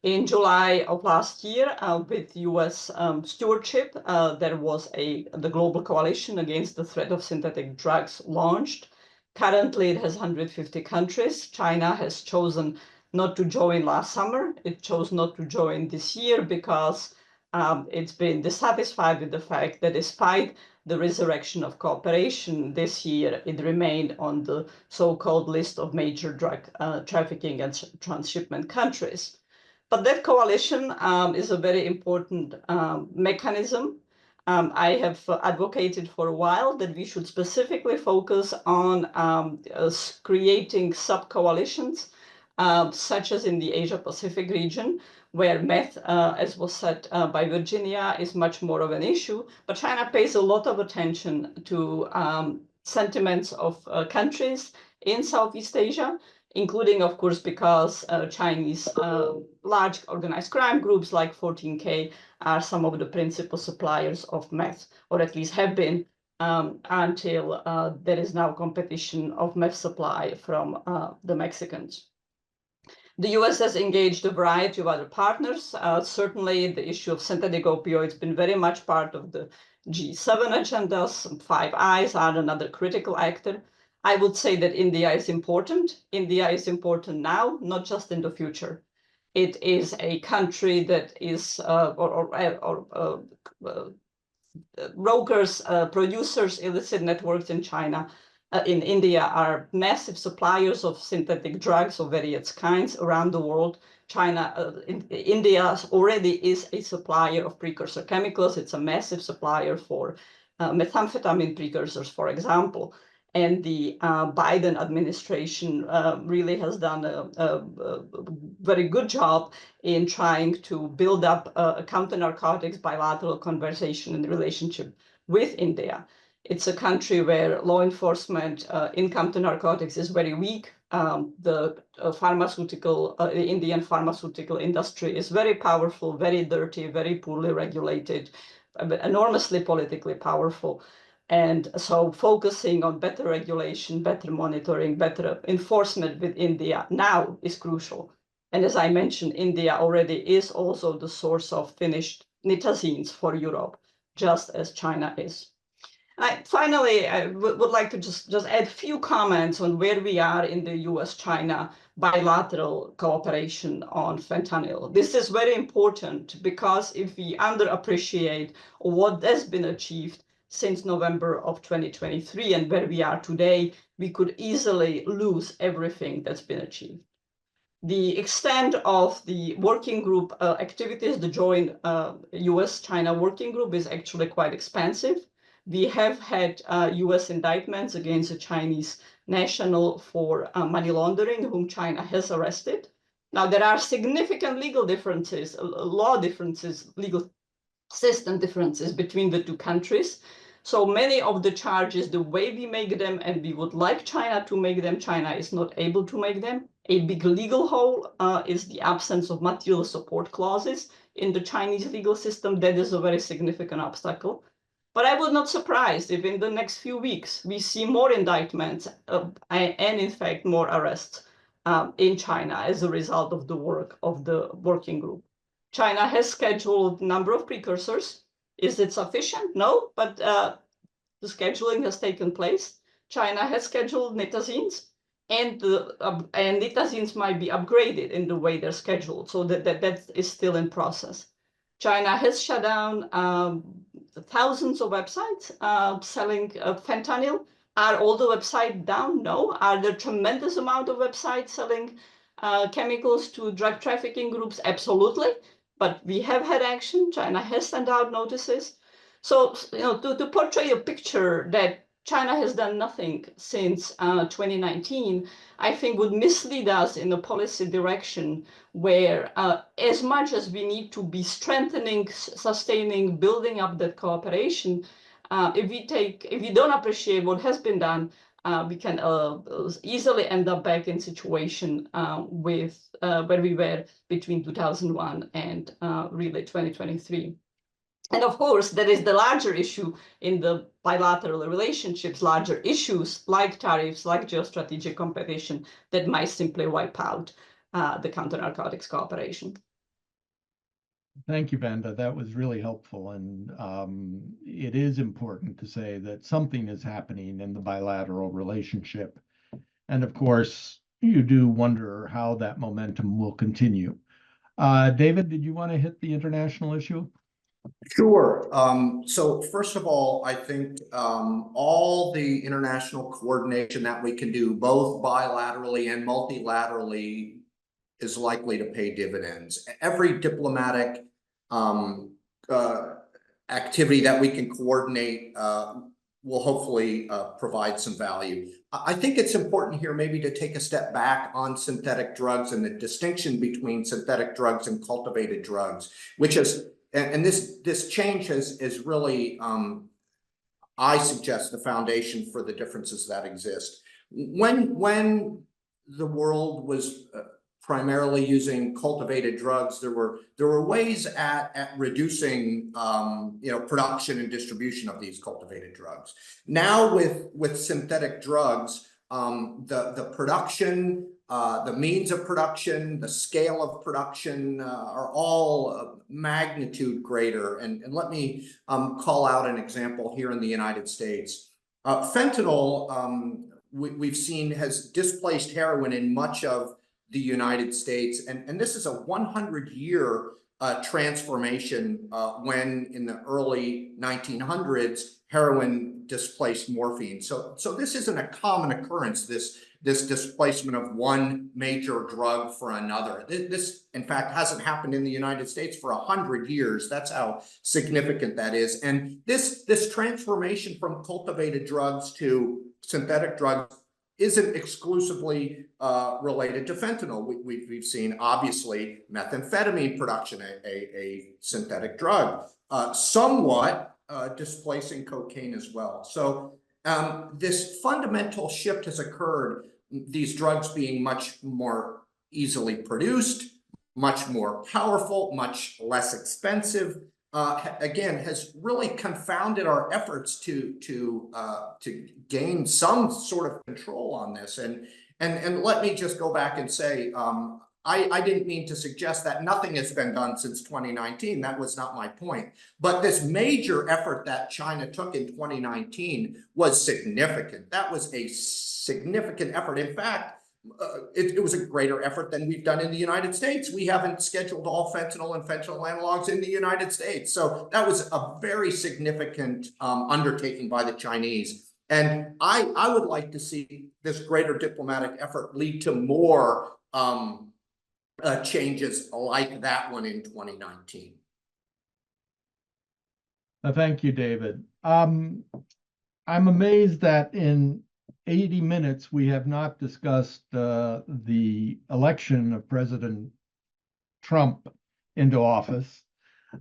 Speaker 3: In July of last year, with US stewardship, there was the Global Coalition Against the Threat of Synthetic Drugs launched. Currently, it has 150 countries. China has chosen not to join last summer. It chose not to join this year because it's been dissatisfied with the fact that despite the resurrection of cooperation this year, it remained on the so-called list of major drug trafficking and transshipment countries. But that coalition is a very important mechanism. I have advocated for a while that we should specifically focus on creating sub-coalitions, such as in the Asia-Pacific region, where meth, as was said by Virginia, is much more of an issue. But China pays a lot of attention to sentiments of countries in Southeast Asia, including, of course, because Chinese large organized crime groups like 14K are some of the principal suppliers of meth, or at least have been until there is now competition of meth supply from the Mexicans. The US has engaged a variety of other partners. Certainly, the issue of synthetic opioids has been very much part of the G7 agendas. Five Eyes are another critical actor. I would say that India is important. India is important now, not just in the future. It is a country that is, brokers, producers, illicit networks in China, in India are massive suppliers of synthetic drugs of various kinds around the world. India already is a supplier of precursor chemicals. It's a massive supplier for methamphetamine precursors, for example. And the Biden administration really has done a very good job in trying to build up a counter-narcotics bilateral conversation in the relationship with India. It's a country where law enforcement in counter-narcotics is very weak. The Indian pharmaceutical industry is very powerful, very dirty, very poorly regulated, enormously politically powerful. And so focusing on better regulation, better monitoring, better enforcement with India now is crucial. And as I mentioned, India already is also the source of finished nitazines for Europe, just as China is. Finally, I would like to just add a few comments on where we are in the US-China bilateral cooperation on fentanyl. This is very important because if we underappreciate what has been achieved since November of 2023 and where we are today, we could easily lose everything that's been achieved. The extent of the working group activities, the joint US-China working group, is actually quite expansive. We have had US indictments against a Chinese national for money laundering, whom China has arrested. Now, there are significant legal differences, law differences, legal system differences between the two countries. So many of the charges, the way we make them, and we would like China to make them, China is not able to make them. A big legal hole is the absence of material support clauses in the Chinese legal system. That is a very significant obstacle. But I would not be surprised if in the next few weeks we see more indictments and in fact more arrests in China as a result of the work of the working group. China has scheduled a number of precursors. Is it sufficient? No, but the scheduling has taken place. China has scheduled nitazines, and nitazines might be upgraded in the way they're scheduled, so that is still in process. China has shut down thousands of websites selling fentanyl. Are all the websites down? No. Are there tremendous amount of websites selling chemicals to drug trafficking groups? Absolutely. But we have had action. China has sent out notices. So, to portray a picture that China has done nothing since 2019, I think would mislead us in a policy direction where as much as we need to be strengthening, sustaining, building up that cooperation, if we don't appreciate what has been done, we can easily end up back in situation with where we were between 2001 and really 2023. And of course, there is the larger issue in the bilateral relationships, larger issues like tariffs, like geostrategic competition that might simply wipe out the counter-narcotics cooperation.
Speaker 1: Thank you, Vanda. That was really helpful. And it is important to say that something is happening in the bilateral relationship. And of course, you do wonder how that momentum will continue. David, did you want to hit the international issue?
Speaker 4: Sure. So first of all, I think all the international coordination that we can do, both bilaterally and multilaterally, is likely to pay dividends. Every diplomatic activity that we can coordinate will hopefully provide some value. I think it's important here maybe to take a step back on synthetic drugs and the distinction between synthetic drugs and cultivated drugs, which is, and this change is really, I suggest, the foundation for the differences that exist. When the world was primarily using cultivated drugs, there were ways at reducing production and distribution of these cultivated drugs. Now with synthetic drugs, the production, the means of production, the scale of production are all magnitude greater. And let me call out an example here in the United States. Fentanyl, we've seen, has displaced heroin in much of the United States. And this is a 100-year transformation when in the early 1900s, heroin displaced morphine. So this isn't a common occurrence, this displacement of one major drug for another. This, in fact, hasn't happened in the United States for 100 years. That's how significant that is. And this transformation from cultivated drugs to synthetic drugs isn't exclusively related to fentanyl. We've seen, obviously, methamphetamine production, a synthetic drug, somewhat displacing cocaine as well. So this fundamental shift has occurred, these drugs being much more easily produced, much more powerful, much less expensive, again, has really confounded our efforts to gain some sort of control on this. And let me just go back and say, I didn't mean to suggest that nothing has been done since 2019. That was not my point. But this major effort that China took in 2019 was significant. That was a significant effort. In fact, it was a greater effort than we've done in the United States. We haven't scheduled all fentanyl and fentanyl analogs in the United States. So that was a very significant undertaking by the Chinese. And I would like to see this greater diplomatic effort lead to more changes like that one in 2019.
Speaker 1: Thank you, David. I'm amazed that in 80 minutes we have not discussed the election of President Trump into office.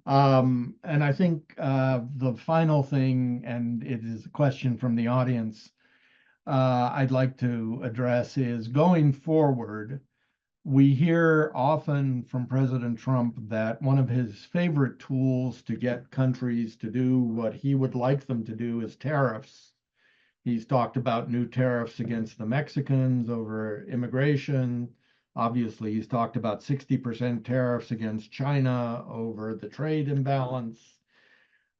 Speaker 1: And I think the final thing, and it is a question from the audience, I'd like to address is going forward. We hear often from President Trump that one of his favorite tools to get countries to do what he would like them to do is tariffs. He's talked about new tariffs against the Mexicans over immigration. Obviously, he's talked about 60% tariffs against China over the trade imbalance.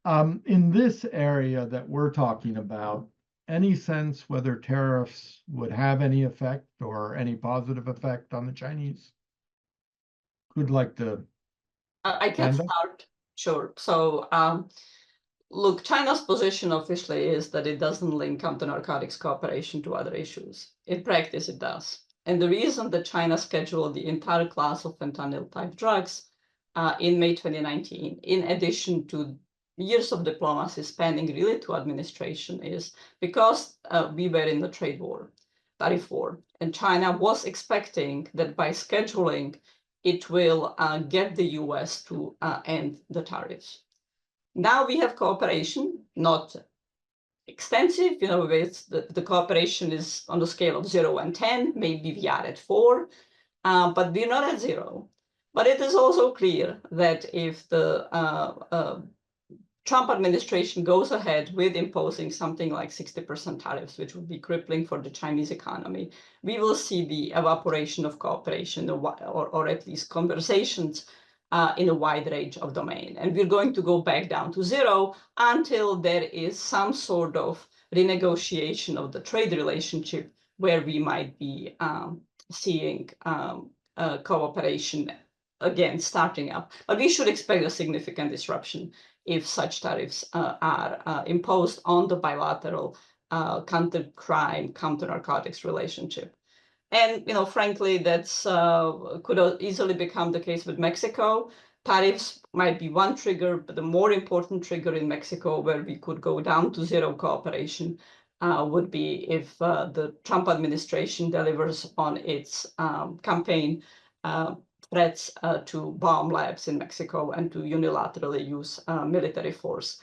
Speaker 1: In this area that we're talking about, any sense whether tariffs would have any effect or any positive effect on the Chinese? Who'd like to?
Speaker 3: I can
Speaker 1: Amanda?
Speaker 3: start. Sure. So, look, China's position officially is that it doesn't link counter-narcotics cooperation to other issues. In practice, it does. And the reason that China scheduled the entire class of fentanyl-type drugs in May 2019, in addition to years of diplomacy spanning really two administrations, is because we were in the trade war, tariff war, and China was expecting that by scheduling, it will get the US to end the tariffs. Now we have cooperation, not extensive, it's the cooperation is on the scale of 0 and 10, maybe we are at 4, but we're not at 0. But it is also clear that if the Trump administration goes ahead with imposing something like 60% tariffs, which would be crippling for the Chinese economy, we will see the evaporation of cooperation or at least conversations in a wide range of domain. And we're going to go back down to 0 until there is some sort of renegotiation of the trade relationship where we might be seeing cooperation again starting up. But we should expect a significant disruption if such tariffs are imposed on the bilateral counter-crime, counter-narcotics relationship. And frankly, that's could easily become the case with Mexico. Tariffs might be one trigger, but the more important trigger in Mexico, where we could go down to 0 cooperation, would be if the Trump administration delivers on its campaign threats to bomb labs in Mexico and to unilaterally use military force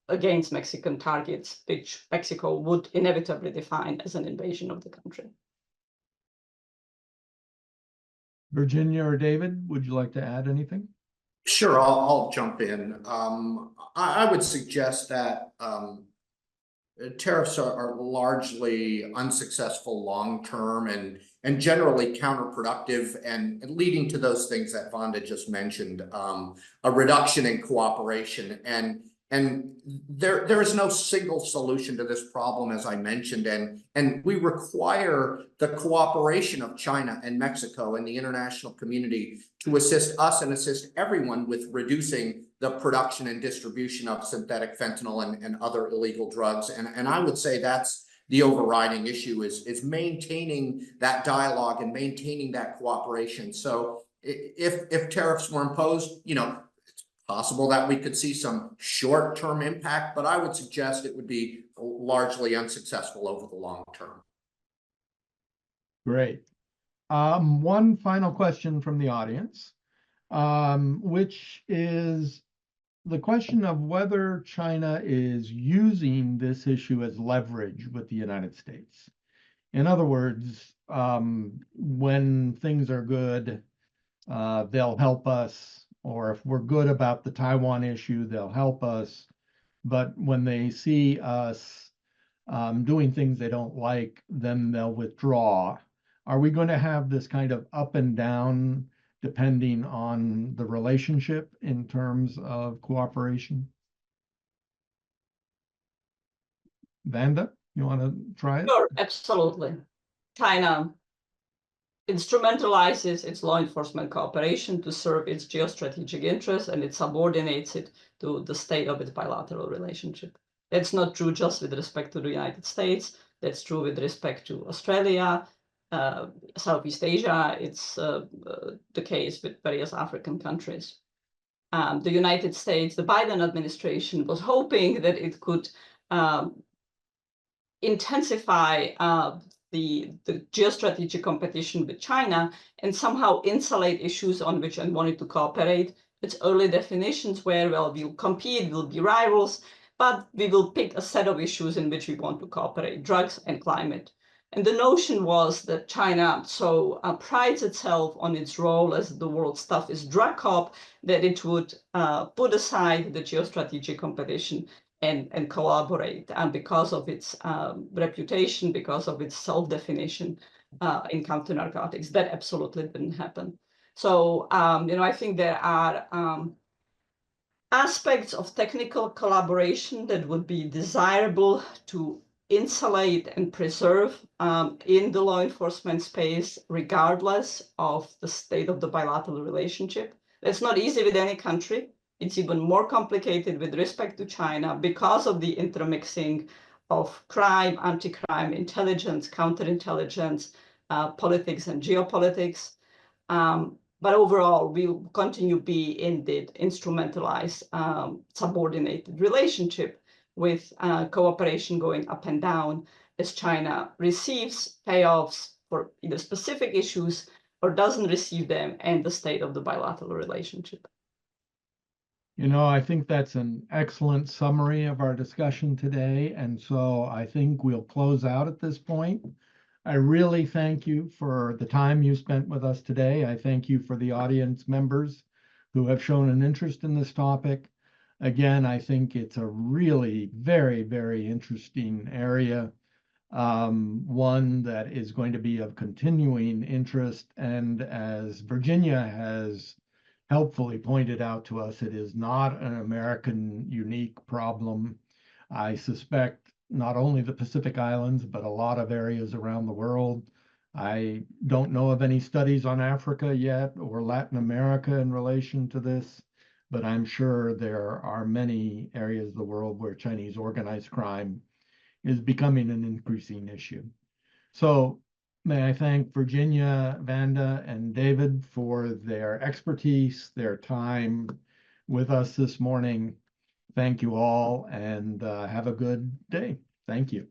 Speaker 3: against Mexican targets, which Mexico would inevitably define as an invasion of the country.
Speaker 1: Virginia or David, would you like to add anything?
Speaker 4: Sure, I'll jump in. I would suggest that tariffs are largely unsuccessful long-term and generally counterproductive and leading to those things that Vonda just mentioned, a reduction in cooperation. And there is no single solution to this problem, as I mentioned, and we require the cooperation of China and Mexico and the international community to assist us and assist everyone with reducing the production and distribution of synthetic fentanyl and other illegal drugs. And I would say that's the overriding issue is maintaining that dialogue and maintaining that cooperation. So if tariffs were imposed, it's possible that we could see some short-term impact, but I would suggest it would be largely unsuccessful over the long term.
Speaker 1: Great. One final question from the audience, which is the question of whether China is using this issue as leverage with the United States. In other words, when things are good, they'll help us, or if we're good about the Taiwan issue, they'll help us. But when they see us doing things they don't like, then they'll withdraw. Are we going to have this kind of up and down depending on the relationship in terms of cooperation? Vanda, you want to try it?
Speaker 3: Sure, absolutely. China instrumentalizes its law enforcement cooperation to serve its geostrategic interests, and it subordinates it to the state of its bilateral relationship. That's not true just with respect to the United States. That's true with respect to Australia, Southeast Asia. It's the case with various African countries. The United States, the Biden administration was hoping that it could intensify the geostrategic competition with China and somehow insulate issues on which it wanted to cooperate. Its early definitions were, well, we'll compete, we'll be rivals, but we will pick a set of issues in which we want to cooperate, drugs and climate. And the notion was that China so prides itself on its role as the world's toughest drug cop that it would put aside the geostrategic competition and collaborate. And because of its reputation, because of its self-definition in counter narcotics, that absolutely didn't happen. So, I think there are aspects of technical collaboration that would be desirable to insulate and preserve in the law enforcement space, regardless of the state of the bilateral relationship. That's not easy with any country. It's even more complicated with respect to China because of the intermixing of crime, anti-crime, intelligence, counterintelligence, politics, and geopolitics. But overall, we'll continue to be in the instrumentalized, subordinated relationship with cooperation going up and down as China receives payoffs for either specific issues or doesn't receive them, and the state of the bilateral relationship.
Speaker 1: I think that's an excellent summary of our discussion today. And so I think we'll close out at this point. I really thank you for the time you spent with us today. I thank you for the audience members who have shown an interest in this topic. Again, I think it's a really very, very interesting area, one that is going to be of continuing interest. And as Virginia has helpfully pointed out to us, it is not an American unique problem. I suspect not only the Pacific Islands, but a lot of areas around the world. I don't know of any studies on Africa yet or Latin America in relation to this, but I'm sure there are many areas of the world where Chinese organized crime is becoming an increasing issue. So may I thank Virginia, Vanda, and David for their expertise, their time with us this morning. Thank you all, and have a good day. Thank you.